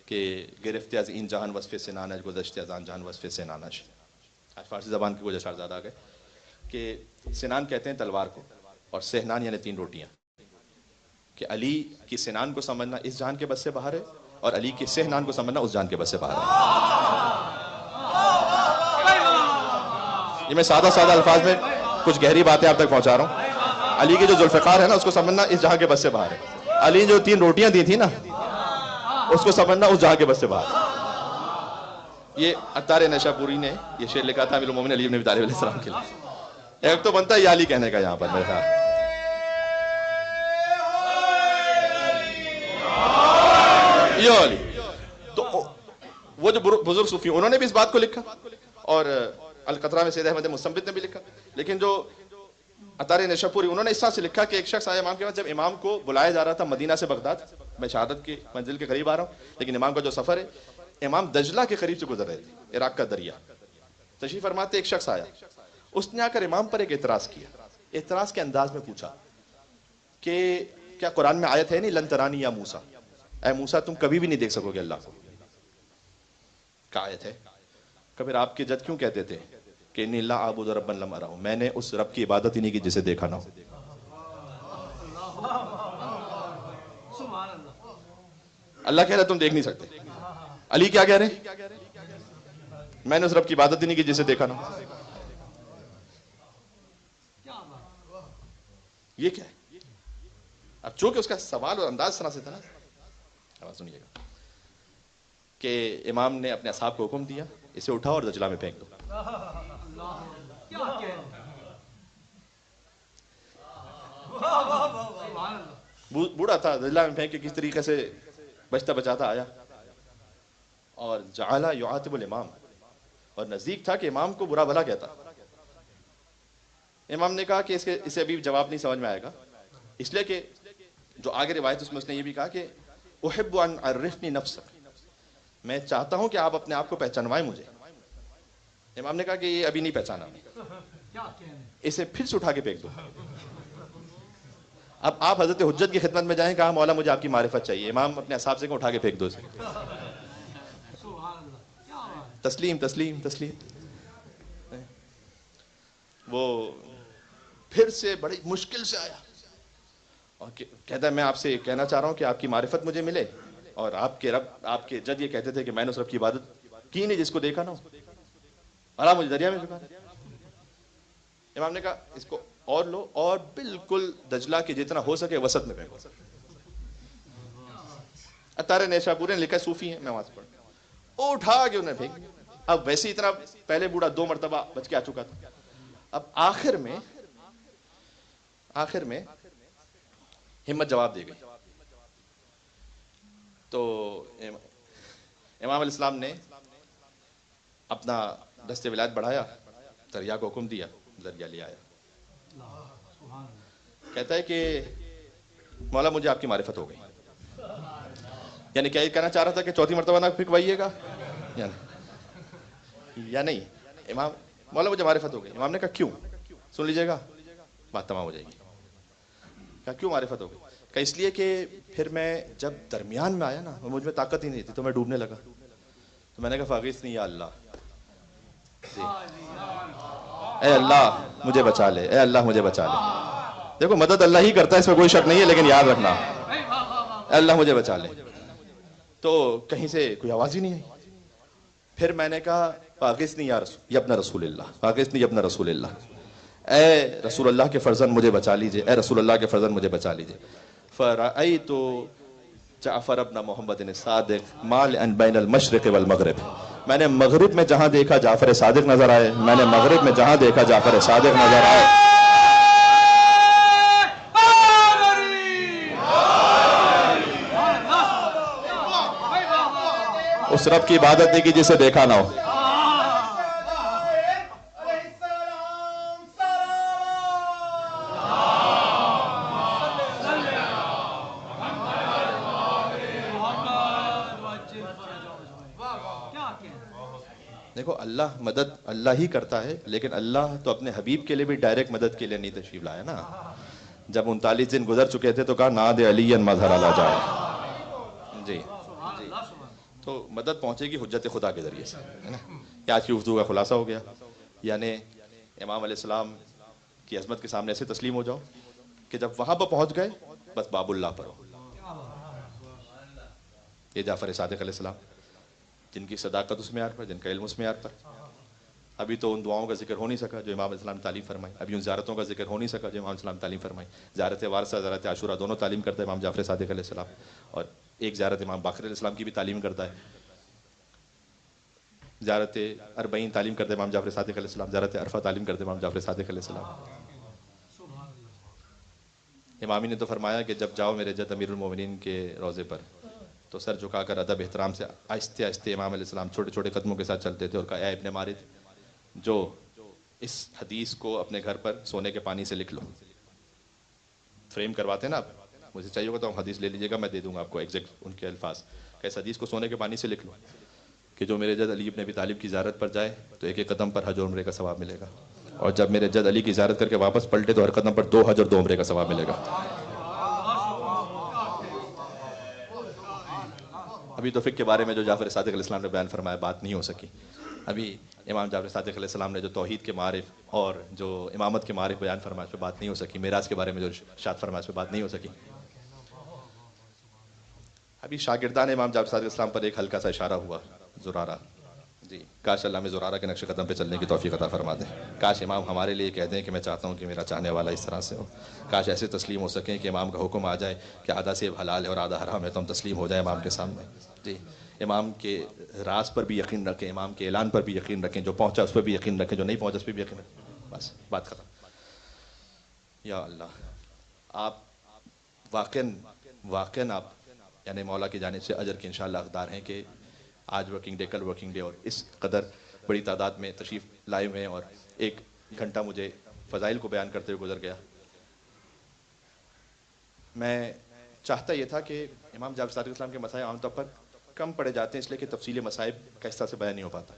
کہ گرفت از این جہان وصف سنانش گذشت از آن جہان وصف سنانش. آج فارسی زبان کے کچھ اشعار زیادہ آ گئے کہ سنان کہتے ہیں تلوار کو، اور سہنان یعنی 3 روٹیاں. کہ علی کی سنان کو سمجھنا اس جہان کے بس سے باہر ہے، اور علی کی سہنان کو سمجھنا اس جہان کے بس سے باہر ہے. یہ میں سادہ الفاظ میں کچھ گہری باتیں آپ تک پہنچا رہا ہوں. علی کے جو ذوالفقار ہے نا، اس کو سمجھنا اس جہاں کے بس سے باہر ہے. علی جو 3 روٹیاں دی تھی نا، اس کو سمجھنا اس جہاں کے بس سے باہر. یہ عطار نیشاپوری نے یہ شعر لکھا تھا امیر المومنین علی بن ابی طالب علیہ السلام کے لیے. ایک تو بنتا ہے یہ علی کہنے کا یہاں پر میرے خیال. یہ علی تو وہ جو بزرگ صوفی انہوں نے بھی اس بات کو لکھا، اور القطرہ میں سید احمد مستنبط نے بھی لکھا. لیکن جو عطار نیشاپوری انہوں نے اس طرح سے لکھا کہ ایک شخص آیا امام کے پاس، جب امام کو بلایا جا رہا تھا مدینہ سے بغداد، میں شہادت کی منزل کے قریب آ رہا ہوں، لیکن امام کا جو سفر ہے، امام دجلہ کے قریب سے گزر رہے تھے، عراق کا دریا. تشریف فرماتے ایک شخص آیا، اس نے آ کر امام پر ایک اعتراض کیا. اعتراض کے انداز میں پوچھا کہ کیا قرآن میں آیت ہے نہیں لن ترانی یا موسیٰ، اے موسیٰ تم کبھی بھی نہیں دیکھ سکو گے اللہ کو؟ کیا آیت ہے؟ کہ پھر آپ کے جد کیوں کہتے تھے کہ انی لا اعبد ربا لم ارہ، میں نے اس رب کی عبادت ہی نہیں کی جسے دیکھا نہ ہو. اللہ کہہ رہا تم دیکھ نہیں سکتے. علی کیا کہہ رہے ہیں؟ میں نے اس رب کی عبادت ہی نہیں کی جسے دیکھا نہ ہو. یہ کیا ہے؟ اب چونکہ اس کا سوال اور انداز طرح سے تھا نا، اب سنیے گا کہ امام نے اپنے اصحاب کو حکم دیا اسے اٹھاؤ اور دجلہ میں پھینک دو. بوڑھا تھا، دجلہ میں پھینک کے کس طریقے سے بچتا بچاتا آیا، اور جعل یعاتب الامام، اور نزدیک تھا کہ امام کو برا بھلا کہتا. امام نے کہا کہ اسے ابھی جواب نہیں سمجھ میں آئے گا، اس لیے کہ جو آگے روایت اس نے یہ بھی کہا کہ احب ان عرفنی نفسک، میں چاہتا ہوں کہ آپ اپنے آپ کو پہچانوائیں مجھے. امام نے کہا کہ یہ ابھی نہیں پہچانا، اسے پھر سے اٹھا کے پھینک دو. اب آپ حضرت حجت کی خدمت میں جائیں، کہا مولا مجھے آپ کی معرفت چاہیے. امام اپنے اصحاب سے اٹھا کے پھینک دو اسے. تسلیم تسلیم تسلیم. وہ پھر سے بڑی مشکل سے آیا اور کہتا ہے میں آپ سے کہنا چاہ رہا ہوں کہ آپ کی معرفت مجھے ملے، اور آپ کے رب، آپ کے جد یہ کہتے تھے کہ میں نے اس رب کی عبادت کی نہیں جس کو دیکھا نہ ہو، اور آپ مجھے دریا میں پھینکا. امام نے کہا اس کو اور لو اور بالکل دجلہ کے جتنا ہو سکے وسط میں پھینکو. عطار نیشاپوری نے لکھا، صوفی ہیں، میں وہاں سے پڑھ، اٹھا کے انہیں پھینک. اب ویسے اتنا پہلے بوڑھا 2 مرتبہ بچ کے آ چکا تھا. اب آخر میں ہمت جواب دے گئی. تو امام علیہ السلام نے اپنا دست ولایت بڑھایا، دریا کو حکم دیا، دریا لے آیا. کہتا ہے کہ مولا مجھے آپ کی معرفت ہو گئی. یعنی کیا یہ کہنا چاہ رہا تھا کہ 4تھی مرتبہ نہ پھینکوائیے گا یا نہیں؟ امام مولا مجھے معرفت ہو گئی. امام نے کہا کیوں؟ سن لیجئے گا بات تمام ہو جائے گی. کہا کیوں معرفت ہو گئی؟ کہ اس لیے کہ پھر میں جب درمیان میں آیا نا، مجھ میں طاقت ہی نہیں تھی تو میں ڈوبنے لگا. تو میں نے کہا فاغثنی یا اللہ، اے اللہ مجھے بچا لے، اے اللہ مجھے بچا لے. دیکھو مدد اللہ ہی کرتا ہے، اس میں کوئی شک نہیں ہے، لیکن یاد رکھنا اے اللہ مجھے بچا لے. تو کہیں سے کوئی آواز ہی نہیں آئی. پھر میں نے کہا فاغثنی یا ابن رسول اللہ، فاغثنی ابن رسول اللہ، اے رسول اللہ کے فرزند مجھے بچا لیجئے، اے رسول اللہ کے فرزند مجھے بچا لیجئے۔ فرأیت جعفر ابن محمد الصادق مالئا بین المشرق والمغرب، میں نے مغرب میں جہاں دیکھا جعفر صادق نظر آئے، میں نے مغرب میں جہاں دیکھا جعفر صادق نظر آئے۔ اس رب کی عبادت نہیں کی جسے دیکھا نہ ہو۔ دیکھو اللہ مدد اللہ ہی کرتا ہے، لیکن اللہ تو اپنے حبیب کے لیے بھی ڈائریکٹ مدد کے لیے نہیں تشریف لایا نا۔ جب 39 دن گزر چکے تھے تو کہا ناد علی مظہر اللہ جائے، جی تو مدد پہنچے گی حجت خدا کے ذریعے سے، ہے نا۔ یہ آج کی گفتگو کا خلاصہ ہو گیا، یعنی امام علیہ السلام کی عظمت کے سامنے ایسے تسلیم ہو جاؤ کہ جب وہاں پر پہنچ گئے بس باب اللہ پر ہو۔ یہ جعفر صادق علیہ السلام، جن کی صداقت اس معیار پر، جن کا علم اس معیار پر۔ ابھی تو ان دعاؤں کا ذکر ہو نہیں سکا جو امام علیہ السلام نے تعلیم فرمائی، ابھی ان زیارتوں کا ذکر ہو نہیں سکا جو امام علیہ السلام نے تعلیم فرمائی۔ زیارت وارثہ، زیارت عاشورہ دونوں تعلیم کرتا ہے امام جعفر صادق علیہ السلام، اور ایک زیارت امام باقر علیہ السلام کی بھی تعلیم کرتا ہے۔ زیارت اربعین تعلیم کرتے امام جعفر صادق علیہ السلام، زیارت عرفہ تعلیم کرتے امام جعفر صادق علیہ السلام۔ امامی نے تو فرمایا کہ جب جاؤ میرے جد امیر المومنین کے روضے پر تو سر جھکا کر ادب احترام سے آہستہ آہستہ امام علیہ السلام چھوٹے چھوٹے قدموں کے ساتھ چلتے تھے، اور کہا اے ابن مارد، جو اس حدیث کو اپنے گھر پر سونے کے پانی سے لکھ لو۔ فریم کرواتے ہیں نا آپ، مجھے چاہیے ہوگا تو ہم حدیث لے لیجیے گا، میں دے دوں گا آپ کو ایگزیکٹ ان کے الفاظ، کہ اس حدیث کو سونے کے پانی سے لکھ لو کہ جو میرے جد علی ابن ابی طالب کی زیارت پر جائے تو ایک ایک قدم پر حج اور عمرے کا ثواب ملے گا، اور جب میرے جد علی کی زیارت کر کے واپس پلٹے تو ہر قدم پر 2 حج اور 2 عمرے کا ثواب ملے گا۔ ابھی تو فقہ کے بارے میں جو جعفر صادق علیہ السلام نے بیان فرمایا بات نہیں ہو سکی۔ ابھی امام جعفر صادق علیہ السلام نے جو توحید کے معارف اور جو امامت کے معارف بیان فرمایا اس پہ بات نہیں ہو سکی۔ معراج کے بارے میں جو ارشاد فرمایا اس پہ بات نہیں ہو سکی۔ ابھی شاگردان امام جعفر صادق علیہ السلام پر ایک ہلکا سا اشارہ ہوا، زرارہ، جی کاش اللہ میں زرارہ کے نقش قدم پہ چلنے کی توفیق عطا فرما دیں۔ کاش امام ہمارے لیے کہہ دیں کہ میں چاہتا ہوں کہ میرا چاہنے والا اس طرح سے ہو۔ کاش ایسے تسلیم ہو سکیں کہ امام کا حکم آ جائے کہ آدھا سیب حلال ہے اور آدھا حرام ہے تو ہم تسلیم ہو جائیں امام کے سامنے۔ جی امام کے راز پر بھی یقین رکھیں، امام کے اعلان پر بھی یقین رکھیں، جو پہنچا اس پر بھی یقین رکھیں، جو نہیں پہنچا اس پہ بھی یقین رکھیں، بس بات ختم۔ یا اللہ، آپ واقعاً آپ یعنی مولا کی جانب سے اجر کے انشاءاللہ حقدار ہیں کہ آج ورکنگ ڈے، کل ورکنگ ڈے، اور اس قدر بڑی تعداد میں تشریف لائے ہوئے ہیں، اور 1 گھنٹہ مجھے فضائل کو بیان کرتے ہوئے گزر گیا۔ میں چاہتا یہ تھا کہ امام جعفر صادق اسلام کے مسائل عام طور پر کم پڑے جاتے ہیں اس لیے کہ تفصیل مسائب کا حصہ سے بیان نہیں ہو پاتا،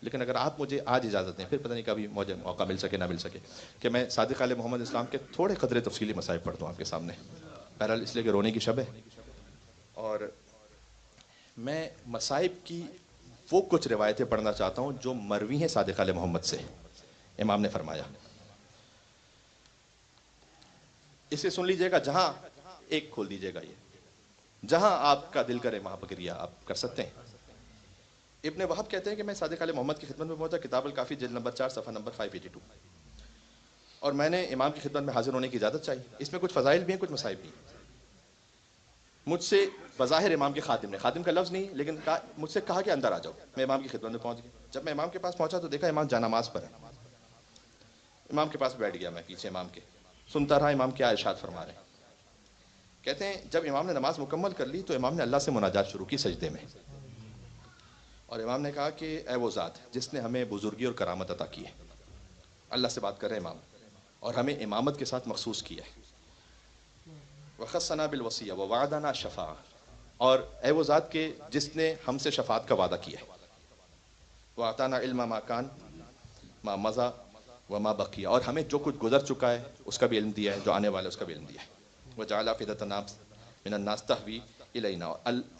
لیکن اگر آپ مجھے آج اجازت دیں، پھر پتہ نہیں کبھی مجھے موقع مل سکے نہ مل سکے، کہ میں صادق آل محمد اسلام کے تھوڑے قدرے تفصیلی مسائب پڑھ دوں آپ کے سامنے، بہرحال اس لیے کہ رونے کی شب ہے، اور میں مصائب کی وہ کچھ روایتیں پڑھنا چاہتا ہوں جو مروی ہیں صادق آل محمد سے۔ امام نے فرمایا، اسے سن لیجئے گا، جہاں ایک کھول دیجئے گا، یہ جہاں آپ کا دل کرے وہاں پر آپ کر سکتے ہیں۔ ابن وہب کہتے ہیں کہ میں صادق آل محمد کی خدمت میں پہنچا، کتاب الکافی جلد نمبر 4 صفحہ نمبر 582، اور میں نے امام کی خدمت میں حاضر ہونے کی اجازت چاہی۔ اس میں کچھ فضائل بھی ہیں، کچھ مصائب بھی ہیں۔ مجھ سے بظاہر امام کے خادم نے، خادم کا لفظ نہیں لیکن مجھ سے کہا کہ اندر آ جاؤ، میں امام کی خدمت میں پہنچ گیا۔ جب میں امام کے پاس پہنچا تو دیکھا امام جانماز پر ہے۔ امام کے پاس بیٹھ گیا میں پیچھے امام کے، سنتا رہا امام کیا ارشاد فرما رہے ہیں۔ کہتے ہیں جب امام نے نماز مکمل کر لی تو امام نے اللہ سے مناجات شروع کی سجدے میں، اور امام نے کہا کہ اے وہ ذات جس نے ہمیں بزرگی اور کرامت عطا کی ہے، اللہ سے بات کر رہے ہیں امام، اور ہمیں امامت کے ساتھ مخصوص کیا ہے، وخصنا بالوصیہ ووعدنا الشفاعہ، اور اے وہ ذات کے جس نے ہم سے شفاعت کا وعدہ کیا ہے، واعطانا علم ما کان ما مضى وما بقی، اور ہمیں جو کچھ گزر چکا ہے اس کا بھی علم دیا ہے، جو آنے والا ہے اس کا بھی علم دیا ہے، وجعل افئدۃ الناس من الناس تهوی الینا،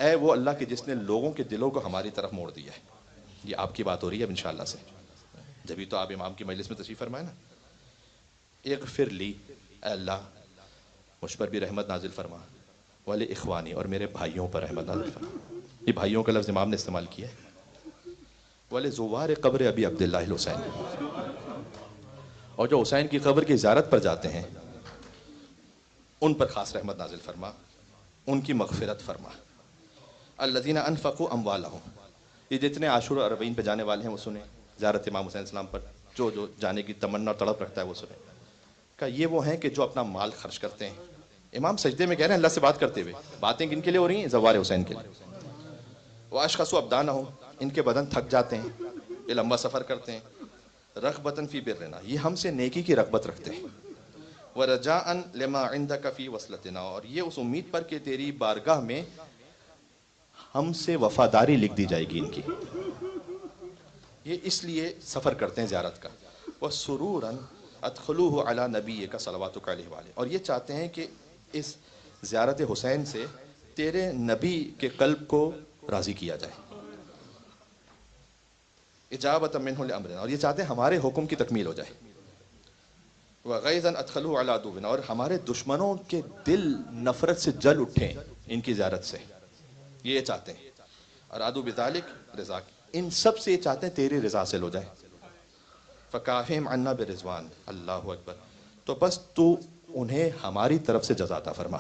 اے وہ اللہ کے جس نے لوگوں کے دلوں کو ہماری طرف موڑ دیا ہے۔ یہ آپ کی بات ہو رہی ہے اب انشاءاللہ سے، جبھی تو آپ امام کی مجلس میں تشریف فرمائے نا۔ اغفر لی، اے اللہ مجھ پر بھی رحمت نازل فرما، ولی اخوانی، اور میرے بھائیوں پر رحمت نازل فرما، یہ بھائیوں کا لفظ امام نے استعمال کیا ہے، ولی زوار قبر ابی عبداللہ الحسین، اور جو حسین کی قبر کی زیارت پر جاتے ہیں ان پر خاص رحمت نازل فرما، ان کی مغفرت فرما۔ الذین انفقوا اموالہم، یہ جتنے عاشور اربعین پہ جانے والے ہیں وہ سنیں، زیارت امام حسین السلام پر جو جو جانے کی تمنا اور تڑپ رکھتا ہے وہ سنیں کہ یہ وہ ہیں کہ جو اپنا مال خرچ کرتے ہیں۔ امام سجدے میں کہہ رہے ہیں اللہ سے بات کرتے ہوئے، باتیں کن کے لیے ہو رہی ہیں؟ زوار حسین کے لیے۔ واشخصوا ابدانہم، ان کے بدن تھک جاتے ہیں، یہ لمبا سفر کرتے ہیں۔ رغبتاً فی برنا، یہ ہم سے نیکی کی رغبت رکھتے ہیں۔ ورجاءً لما عندک فی وصلتنا، اور یہ اس امید پر کہ تیری بارگاہ میں ہم سے وفاداری لکھ دی جائے گی ان کی، یہ اس لیے سفر کرتے ہیں زیارت کا۔ وسروراً ادخلوہ علی نبیک صلواتک علیہ وآلہ، اور یہ چاہتے ہیں کہ اس زیارت حسین سے تیرے نبی کے قلب کو راضی کیا جائے۔ اجابۃ منہ لامرنا، اور یہ چاہتے ہیں ہمارے حکم کی تکمیل ہو جائے۔ وغیظاً ادخلوہ علی عدونا، اور ہمارے دشمنوں کے دل نفرت سے جل اٹھیں ان کی زیارت سے، یہ چاہتے ہیں۔ ارادوا بذلک رضاک، ان سب سے یہ چاہتے ہیں تیری رضا حاصل ہو جائے۔ فکافہم عنا برضوان، اللہ اکبر، تو بس تو انہیں ہماری طرف سے جزا عطا فرما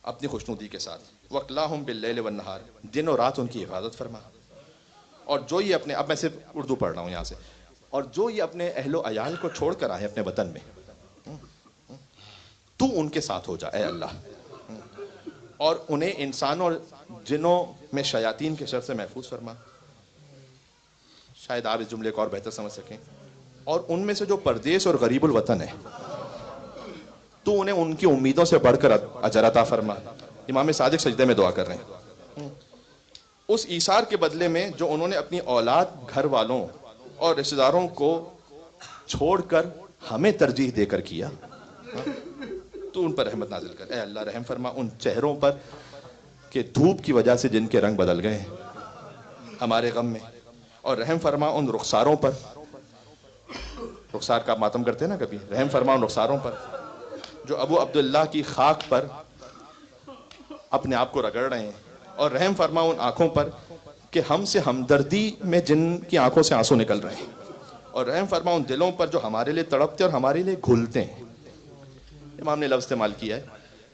اپنی خوشنودی کے ساتھ۔ وَقْلَاهُمْ بِاللَّيْلِ وَالنَّهَارِ، دن اور رات ان کی حفاظت فرما۔ اور جو یہ اپنے، اب میں صرف اردو پڑھ رہا ہوں یہاں سے، اور جو یہ اپنے اہل و عیال کو چھوڑ کر آئے اپنے وطن میں، تو ان کے ساتھ ہو جا اے اللہ، اور انہیں انسانوں اور جنوں میں شیاطین کے شر سے محفوظ فرما۔ شاید آپ اس جملے کو اور بہتر سمجھ سکیں۔ اور ان میں سے جو پردیس اور غریب الوطن ہے تو انہیں ان کی امیدوں سے بڑھ کر اجر عطا فرما۔ امام صادق سجدے میں دعا کر رہے ہیں، اس ایثار کے بدلے میں جو انہوں نے اپنی اولاد، گھر والوں اور رشتہ داروں کو چھوڑ کر ہمیں ترجیح دے کر کیا، تو ان پر رحمت نازل کر اے اللہ، رحم فرما ان چہروں پر کہ دھوپ کی وجہ سے جن کے رنگ بدل گئے ہیں ہمارے غم میں، اور رحم فرما ان رخساروں پر، رخسار کا ماتم کرتے ہیں نا کبھی، رحم فرما ان رخساروں پر جو ابو عبداللہ کی خاک پر اپنے آپ کو رگڑ رہے ہیں، اور رحم فرما ان آنکھوں پر کہ ہم سے ہمدردی میں جن کی آنکھوں سے آنسو نکل رہے ہیں، اور رحم فرما ان دلوں پر جو ہمارے لیے تڑپتے اور ہمارے لیے گھلتے ہیں۔ امام نے لفظ استعمال کیا ہے،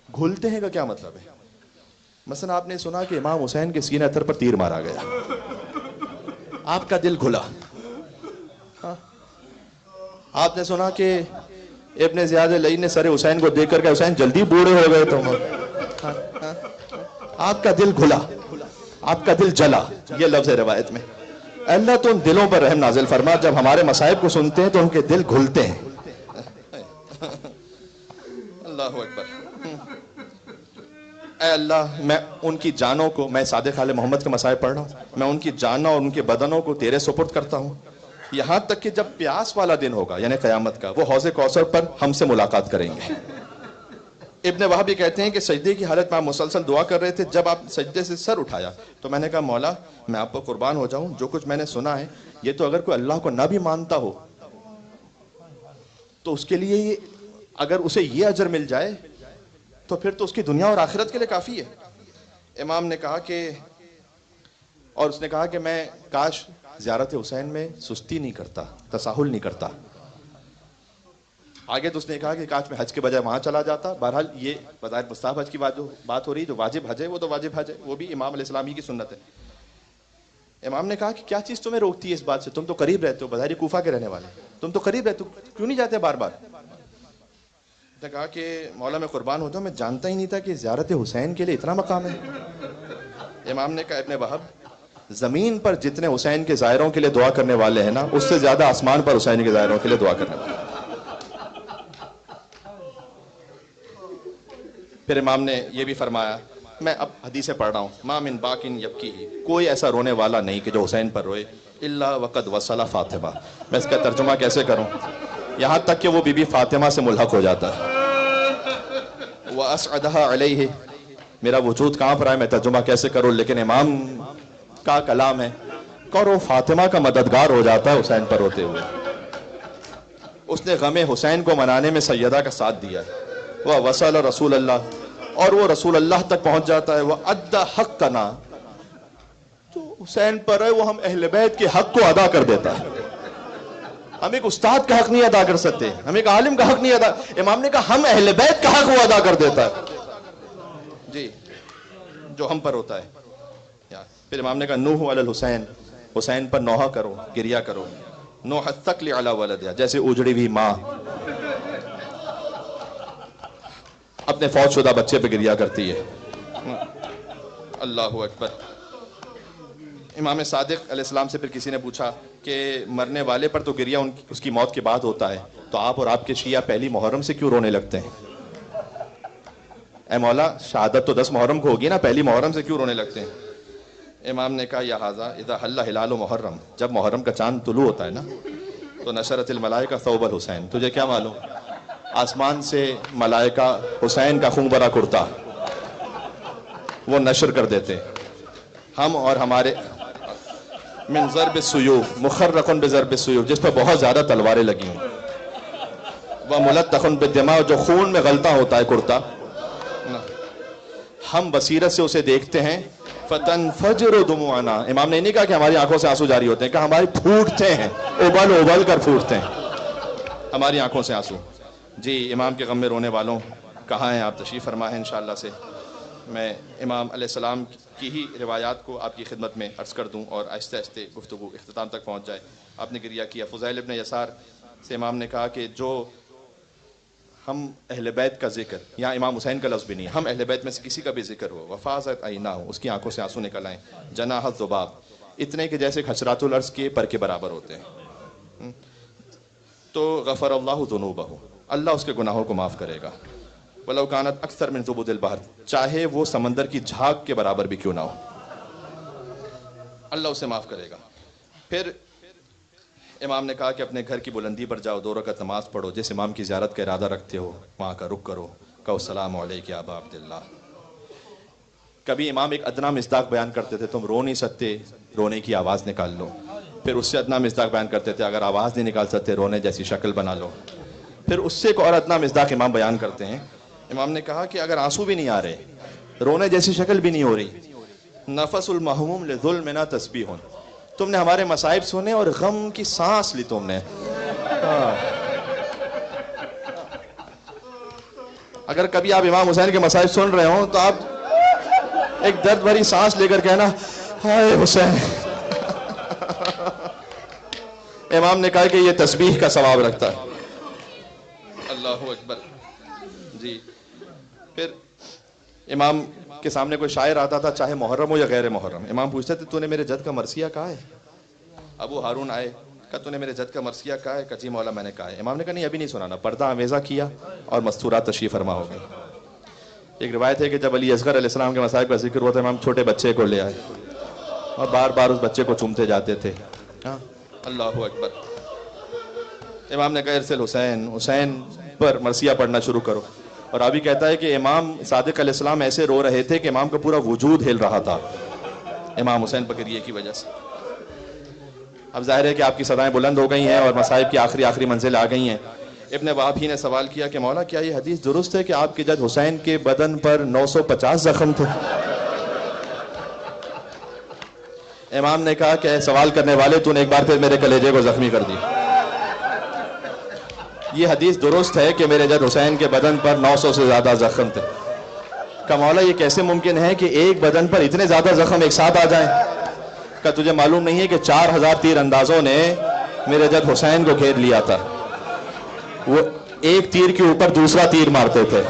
گھلتے ہیں کا کیا مطلب ہے؟ مثلا آپ نے سنا کہ امام حسین کے سینہ اتر پر تیر مارا گیا، آپ کا دل گھلا۔ آپ نے سنا کہ ابن زیاد لئی نے سر حسین کو دیکھ کر کہ حسین جلدی بوڑھے ہو گئے تم، آپ کا دل گھلا، آپ کا دل جلا، یہ لفظ ہے روایت میں۔ اللہ تو ان دلوں پر رحم نازل فرما، جب ہمارے مصائب کو سنتے ہیں تو ان کے دل گھلتے ہیں۔ اللہ اکبر۔ اے اللہ، میں ان کی جانوں کو، میں صادق آل محمد کے مصائب پڑھ رہا ہوں، میں ان کی جانوں اور ان کے بدنوں کو تیرے سپرد کرتا ہوں، یہاں تک کہ جب پیاس والا دن ہوگا یعنی قیامت کا، وہ حوض کوثر پر ہم سے ملاقات کریں گے۔ ابن وہب یہ کہتے ہیں کہ سجدے کی حالت میں آپ مسلسل دعا کر رہے تھے، جب آپ سجدے سے سر اٹھایا تو میں نے کہا مولا میں آپ پر قربان ہو جاؤں، جو کچھ میں نے سنا ہے یہ تو اگر کوئی اللہ کو نہ بھی مانتا ہو تو اس کے لیے اگر اسے یہ اجر مل جائے تو پھر تو اس کی دنیا اور آخرت کے لیے کافی ہے۔ امام نے کہا کہ، اور اس نے کہا کہ میں کاش زیارت حسین میں سستی نہیں کرتا، تساہل نہیں کرتا۔ آگے تو اس نے کہا کہ کاش میں حج کے بجائے وہاں چلا جاتا۔ بہرحال یہ بظاہر مستحب حج کی بات ہو رہی ہے، جو واجب حج ہے وہ تو واجب حج ہے، وہ بھی امام علیہ السلام ہی کی سنت ہے۔ امام نے کہا کہ کیا چیز تمہیں روکتی ہے اس بات سے؟ تم تو قریب رہتے ہو، بظاہر کوفہ کے رہنے والے، تم تو قریب رہتے ہو، کیوں نہیں جاتے بار بار؟ نے کہا کہ مولا میں قربان ہوتا ہوں، میں جانتا ہی نہیں تھا کہ زیارت حسین کے لیے اتنا مقام ہے۔ امام نے کہا ابن وہب، زمین پر جتنے حسین کے زائروں کے لیے دعا کرنے والے ہیں نا، اس سے زیادہ آسمان پر حسین کے زائروں کے لیے دعا کرنے والے ہیں۔ پھر امام نے یہ بھی فرمایا، میں اب حدیثیں پڑھ رہا ہوں، ما من باکن یبکی، کوئی ایسا رونے والا نہیں کہ جو حسین پر روئے، الا وقد وصل فاطمہ۔ میں اس کا ترجمہ کیسے کروں؟ یہاں تک کہ وہ بی بی فاطمہ سے ملحق ہو جاتا ہے۔ وَأَسْعَدَهَا عَلَيْهِ، میرا وجود کانپ رہا ہے، میں ترجمہ کیسے کروں؟ لیکن امام کا کلام ہے، کرو فاطمہ کا مددگار ہو جاتا ہے حسین پر ہوتے ہوئے۔ اس نے غم حسین کو منانے میں سیدہ کا ساتھ دیا ہے۔ وَوَصَلَ رسول اللہ، اور وہ رسول اللہ تک پہنچ جاتا ہے۔ وَأَدَّى حَقَّنَا، جو حسین پر ہے وہ ہم اہل بیت کے حق کو ادا کر دیتا ہے۔ ہم ایک استاد کا حق نہیں ادا کر سکتے, ہم ایک عالم کا حق نہیں ادا. امام نے کہا ہم اہل بیت کا حق وہ ادا کر دیتا ہے جی جو ہم پر ہوتا ہے. پھر امام نے کہا نوح علی الحسین, حسین پر نوحہ کرو, گریا کرو. نوح الثقل علی ولدها, جیسے اجڑی ہوئی ماں اپنے فوت شدہ بچے پہ گریا کرتی ہے. اللہ اکبر. امام صادق علیہ السلام سے پھر کسی نے پوچھا کہ مرنے والے پر تو گریا اس کی موت کے بعد ہوتا ہے, تو آپ اور آپ کے شیعہ پہلی محرم سے کیوں رونے لگتے ہیں؟ اے مولا, شہادت تو 10 محرم کو ہوگی نا, پہلی محرم سے کیوں رونے لگتے ہیں؟ امام نے کہا یا ھذا اذا حل ہلال محرم, جب محرم کا چاند طلوع ہوتا ہے نا تو نشرت الملائکہ ثوب الحسین, تجھے کیا معلوم, آسمان سے ملائکہ حسین کا خون بھرا کرتا وہ نشر کر دیتے. ہم اور ہمارے من ضرب السیوف مخرق بضرب السیوف, جس پر بہت زیادہ تلواریں لگی ہوں, وہ ملطخ بالدماء, جو خون میں غلطہ ہوتا ہے کرتا, ہم بصیرت سے اسے دیکھتے ہیں. فتنفجر دموعنا, امام نے نہیں کہا کہ ہماری آنکھوں سے آنسو جاری ہوتے ہیں, کہ ہماری پھوٹتے ہیں, ابل ابل کر پھوٹتے ہیں ہماری آنکھوں سے آنسو. جی امام کے غم میں رونے والوں کہاں ہیں آپ؟ تشریف فرما ہے انشاءاللہ سے. میں امام علیہ السلام کی ہی روایات کو آپ کی خدمت میں عرض کر دوں اور آہستہ آہستہ گفتگو اختتام تک پہنچ جائے. آپ نے گریہ کیا. فضیل ابن یسار سے امام نے کہا کہ جو ہم اہل بیت کا ذکر, یا امام حسین کا لفظ بھی نہیں, ہم اہل بیت میں سے کسی کا بھی ذکر ہو, وفاظت عینا ہو, اس کی آنکھوں سے آنسو نکل آئیں, جناح الذباب, اتنے کہ جیسے خچرات الارض کے پر کے برابر ہوتے ہیں, تو غفر اللہ ذنوبہ, اللہ اس کے گناہوں کو معاف کرے گا. ولو کانت اکثر من زبد البحر, چاہے وہ سمندر کی جھاگ کے برابر بھی کیوں نہ ہو, اللہ اسے معاف کرے گا. پھر امام نے کہا کہ اپنے گھر کی بلندی پر جاؤ, 2 رکعت نماز پڑھو, جس امام کی زیارت کا ارادہ رکھتے ہو وہاں کا رخ کرو, کہو السلام علیک یا ابا عبداللہ. کبھی امام ایک ادنا مصداق بیان کرتے تھے, تم رو نہیں سکتے رونے کی آواز نکال لو. پھر اس سے ادنا مصداق بیان کرتے تھے, اگر آواز نہیں نکال سکتے رونے جیسی شکل بنا لو. پھر اس سے ایک اور ادنا مصداق امام بیان کرتے ہیں. امام نے کہا کہ اگر آنسو بھی نہیں آ رہے, رونے جیسی شکل بھی نہیں ہو رہی, نفس المحموم لظلمنا تسبیح, تم نے ہمارے مصائب سنے اور غم کی سانس لی تم نے. اگر کبھی آپ امام حسین کے مصائب سن رہے ہوں تو آپ ایک درد بھری سانس لے کر کہنا ہائے حسین. امام نے کہا کہ یہ تسبیح کا ثواب رکھتا ہے. اللہ اکبر. جی پھر امام کے سامنے کوئی شاعر آتا تھا, چاہے محرم ہو یا غیر محرم, امام پوچھتے تھے تو نے میرے جد کا مرثیہ کہا ہے؟ ابو ہارون آئے, کہا تو نے میرے جد کا مرثیہ کہا ہے؟ کہا جی مولا میں نے کہا ہے. امام نے کہا نہیں ابھی نہیں سنانا, پردہ آمیزہ کیا اور مستورات تشریف فرما ہو گئے. ایک روایت ہے کہ جب علی اصغر علیہ السلام کے مصائب کا ذکر ہوا تو امام چھوٹے بچے کو لے آئے اور بار بار اس بچے کو چومتے جاتے تھے. اللہ اکبر. امام نے کہا ارسل حسین, حسین پر مرثیہ پڑھنا شروع کرو. اور ابھی کہتا ہے کہ امام صادق علیہ السلام ایسے رو رہے تھے کہ امام کا پورا وجود ہل رہا تھا امام حسین پر گریے کی وجہ سے. اب ظاہر ہے کہ آپ کی صدائیں بلند ہو گئی ہیں اور مصائب کی آخری منزل آ گئی ہیں. ابن وہب ہی نے سوال کیا کہ مولا کیا یہ حدیث درست ہے کہ آپ کے جد حسین کے بدن پر 950 زخم تھے؟ امام نے کہا کہ سوال کرنے والے تو نے ایک بار پھر میرے کلیجے کو زخمی کر دی. یہ حدیث درست ہے کہ میرے جد حسین کے بدن پر 900 سے زیادہ زخم تھے. کہ مولا یہ کیسے ممکن ہے کہ ایک بدن پر اتنے زیادہ زخم ایک ساتھ آ جائیں؟ کہ تجھے معلوم نہیں ہے کہ 4000 تیر اندازوں نے میرے جد حسین کو گھیر لیا تھا. وہ ایک تیر کے اوپر دوسرا تیر مارتے تھے,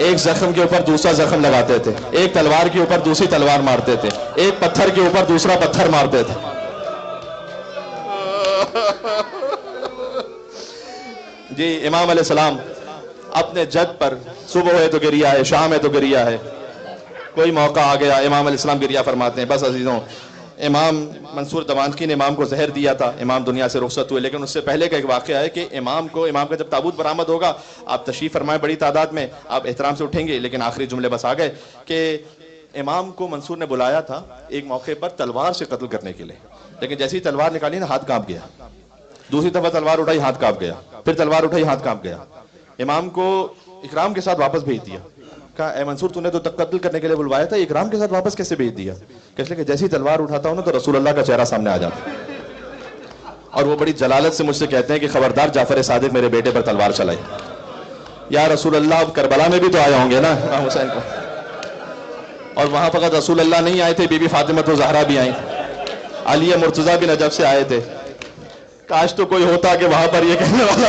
ایک زخم کے اوپر دوسرا زخم لگاتے تھے, ایک تلوار کے اوپر دوسری تلوار مارتے تھے, ایک پتھر کے اوپر دوسرا پتھر مارتے تھے. جی امام علیہ السلام اپنے جد پر صبح ہے تو گریہ ہے, شام ہے تو گریہ ہے, کوئی موقع آ گیا امام علیہ السلام گریہ فرماتے ہیں. بس عزیزوں, امام منصور دمانکی نے امام کو زہر دیا تھا, امام دنیا سے رخصت ہوئے, لیکن اس سے پہلے کا ایک واقعہ ہے کہ امام کا جب تابوت برآمد ہوگا, آپ تشریف فرمائیں بڑی تعداد میں, آپ احترام سے اٹھیں گے, لیکن آخری جملے بس آ گئے کہ امام کو منصور نے بلایا تھا ایک موقع پر تلوار سے قتل کرنے کے لیے, لیکن جیسی تلوار نکالی نا ہاتھ کانپ گیا, دوسری دفعہ تلوار اٹھائی ہاتھ کانپ گیا, پھر تلوار اٹھائی ہاتھ کانپ گیا. امام کو اکرام کے ساتھ واپس بھیج دیا. کہا اے منصور تو نے تو قتل کرنے کے لیے بلوایا تھا, اکرام کے ساتھ واپس کیسے بھیج دیا؟ کہ جیسی تلوار اٹھاتا ہوں نا تو رسول اللہ کا چہرہ سامنے آ جاتا. اور وہ بڑی جلالت سے مجھ سے کہتے ہیں کہ خبردار جعفر صادق میرے بیٹے پر تلوار چلائے. یا رسول اللہ اب کربلا میں بھی تو آئے ہوں گے نا امام حسین کو. اور وہاں فقط رسول اللہ نہیں آئے تھے, بی بی فاطمہ زہرا بھی آئیں, علی مرتضیٰ بھی نجف سے آئے تھے. کاش تو کوئی ہوتا کہ وہاں پر یہ کہنے والا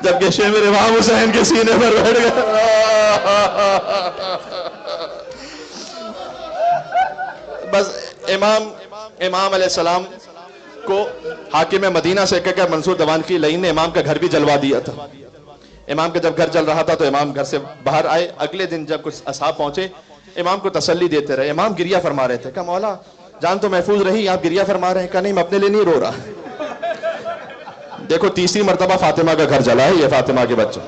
جبکہ شیخ امام حسین کے سینے پر بیٹھ گئے. بس امام علیہ السلام کو حاکم مدینہ سے کہہ کر منصور دوانقی لعین نے امام کا گھر بھی جلوا دیا تھا. امام کا جب گھر جل رہا تھا تو امام گھر سے باہر آئے. اگلے دن جب کچھ اصحاب پہنچے امام کو تسلی دیتے رہے. امام گریہ فرما رہے تھے. کہا مولا جان تو محفوظ رہی, آپ گریہ فرما رہے ہیں. کہا نہیں, میں اپنے لیے نہیں رو رہا. دیکھو تیسری مرتبہ فاطمہ کا گھر جلا ہے, یہ فاطمہ کے بچے.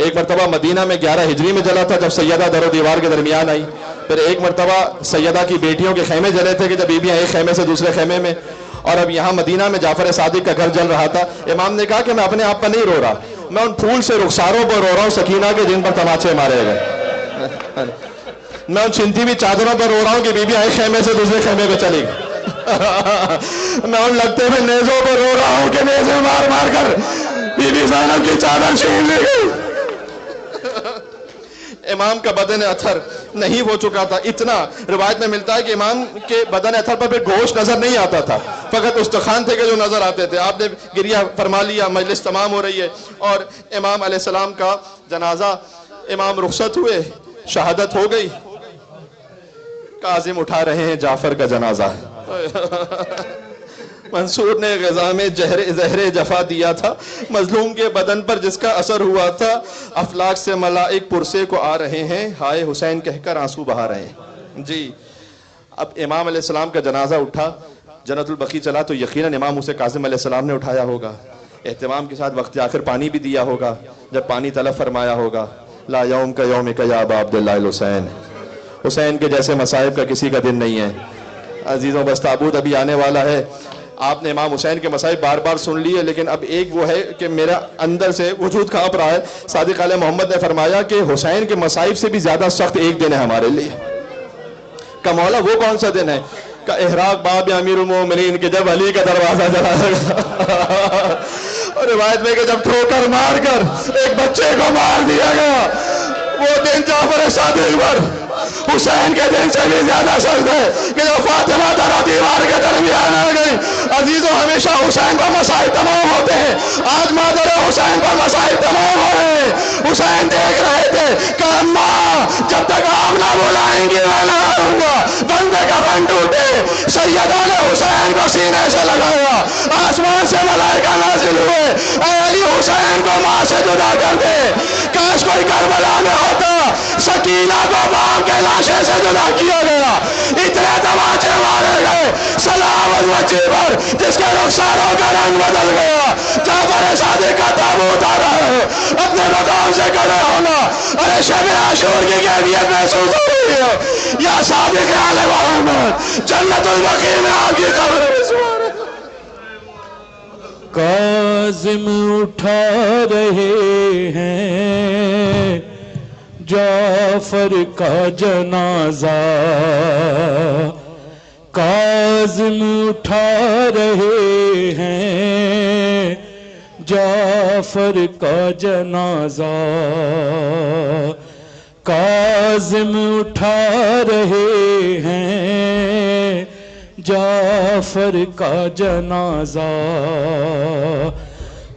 ایک مرتبہ مدینہ میں 11 ہجری میں جلا تھا جب سیدہ در و دیوار کے درمیان آئی. پھر ایک مرتبہ سیدہ کی بیٹیوں کے خیمے جلے تھے کہ جب بیویاں ایک خیمے سے دوسرے خیمے میں. اور اب یہاں مدینہ میں جعفر صادق کا گھر جل رہا تھا. امام نے کہا کہ میں اپنے آپ پر نہیں رو رہا, میں ان پھول سے رخساروں پر رو رہا ہوں سکینہ کے جن پر تماچے مارے گئے. میں ان چنتی ہوئی چادروں پر رو رہا ہوں کہ بیویاں ایک خیمے سے دوسرے خیمے پہ چلی گئی. میں ان لگتے ہوئے نیزوں پر رو رہا ہوں کہ نیزے مار مار کر بی بی زینب کی چادر چھین لی گئی. امام کا بدن اثر نہیں ہو چکا تھا اتنا. روایت میں ملتا ہے کہ امام کے بدن اثر پر پھر گوشت نظر نہیں آتا تھا, فقط استخوان تھے کہ جو نظر آتے تھے. آپ نے گریہ فرما لیا, مجلس تمام ہو رہی ہے اور امام علیہ السلام کا جنازہ, امام رخصت ہوئے, شہادت ہو گئی. کاظم اٹھا رہے ہیں جعفر کا جنازہ. منصور نے غزہ میں زہر جفا دیا تھا مظلوم کے بدن پر جس کا اثر ہوا تھا. افلاک سے ملائک پرسے کو آ رہے ہیں, ہائے حسین کہہ کر آنسو بہا رہے ہیں. جی اب امام علیہ السلام کا جنازہ اٹھا, جنت البقیع چلا تو یقیناً امام اسے کاظم علیہ السلام نے اٹھایا ہوگا. اہتمام کے ساتھ وقت آخر پانی بھی دیا ہوگا. جب پانی طلب فرمایا ہوگا, لا یوم کا یوم کا یا ابا عبداللہ الحسین, حسین کے جیسے مصائب کا کسی کا دن نہیں ہے. عزیزوں بس تابوت ابھی آنے والا ہے. آپ نے امام حسین کے مصائب بار بار سن لیے, لیکن اب ایک وہ ہے کہ میرا اندر سے وجود کانپ رہا ہے. صادق علیہ محمد نے فرمایا کہ حسین کے مصائب سے بھی زیادہ سخت ایک دن ہے ہمارے لیے. کہ مولا وہ کون سا دن ہے؟ کہ احراق باب امیر المومنین کے جب علی کا دروازہ جلا گیا. اور روایت میں کہ جب ٹھوکر مار کر ایک بچے کو مار دیا گیا, وہ دن جعفر صادق پر حسین کے دن سے بھی زیادہ سخت ہے کہ جو فاطمہ در و دیوار کے درمیان آ گئی. عزیزوں ہمیشہ حسین پر مسائل تمام ہوتے ہیں, آج مادر حسین پر مسائل تمام ہو رہے ہیں. حسین دیکھ رہے تھے کہ اماں جب تک آپ نہ بلائیں گے میں نہ آؤں گا. بندے کا بن ٹوٹے, سیدہ نے حسین کو سینے سے لگایا, آسمان سے ملائکہ نازل ہوئے, اے علی حسین کو ماں سے جدا کر دے. کاش کوئی کربلا میں ہوتا, سکینہ کو باپ کے لاشے سے جدا کیا گیا, اتنے تماچے مارے گئے سلامت بچے پر جس کے رخساروں کا رنگ بدل گیا. جعفر صادق کا تابوت آ رہا ہے, اپنے مقام سے کھڑے ہونا. ارے شب عاشور کی کیفیت محسوس ہو رہی ہے. یا صادق آل محمد جنت البقیع میں آپ کی قبر میں سوار ہے. کاظم اٹھا رہے ہیں جعفر کا جنازہ, کاظم اٹھا رہے ہیں جعفر کا جنازہ, کاظم اٹھا رہے ہیں جعفر کا جنازہ.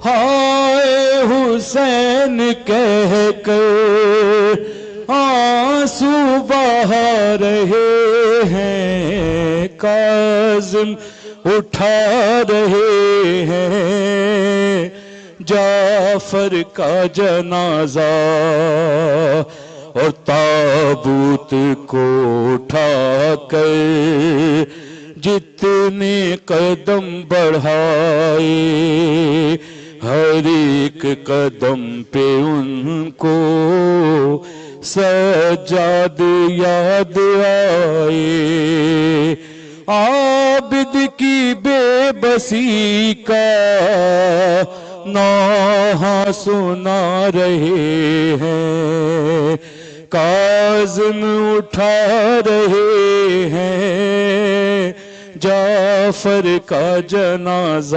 ہائے حسین کہہ کر آنسو بہا رہے ہیں, کاظم اٹھا رہے ہیں جعفر کا جنازہ. اور تابوت کو اٹھا کر جتنے قدم بڑھائے, ہر ایک قدم پہ ان کو سجاد یاد آئے. عابد کی بے بسی کا نوحہ سنا رہے ہیں, کاظم اٹھا رہے ہیں جعفر جعفر کا جنازہ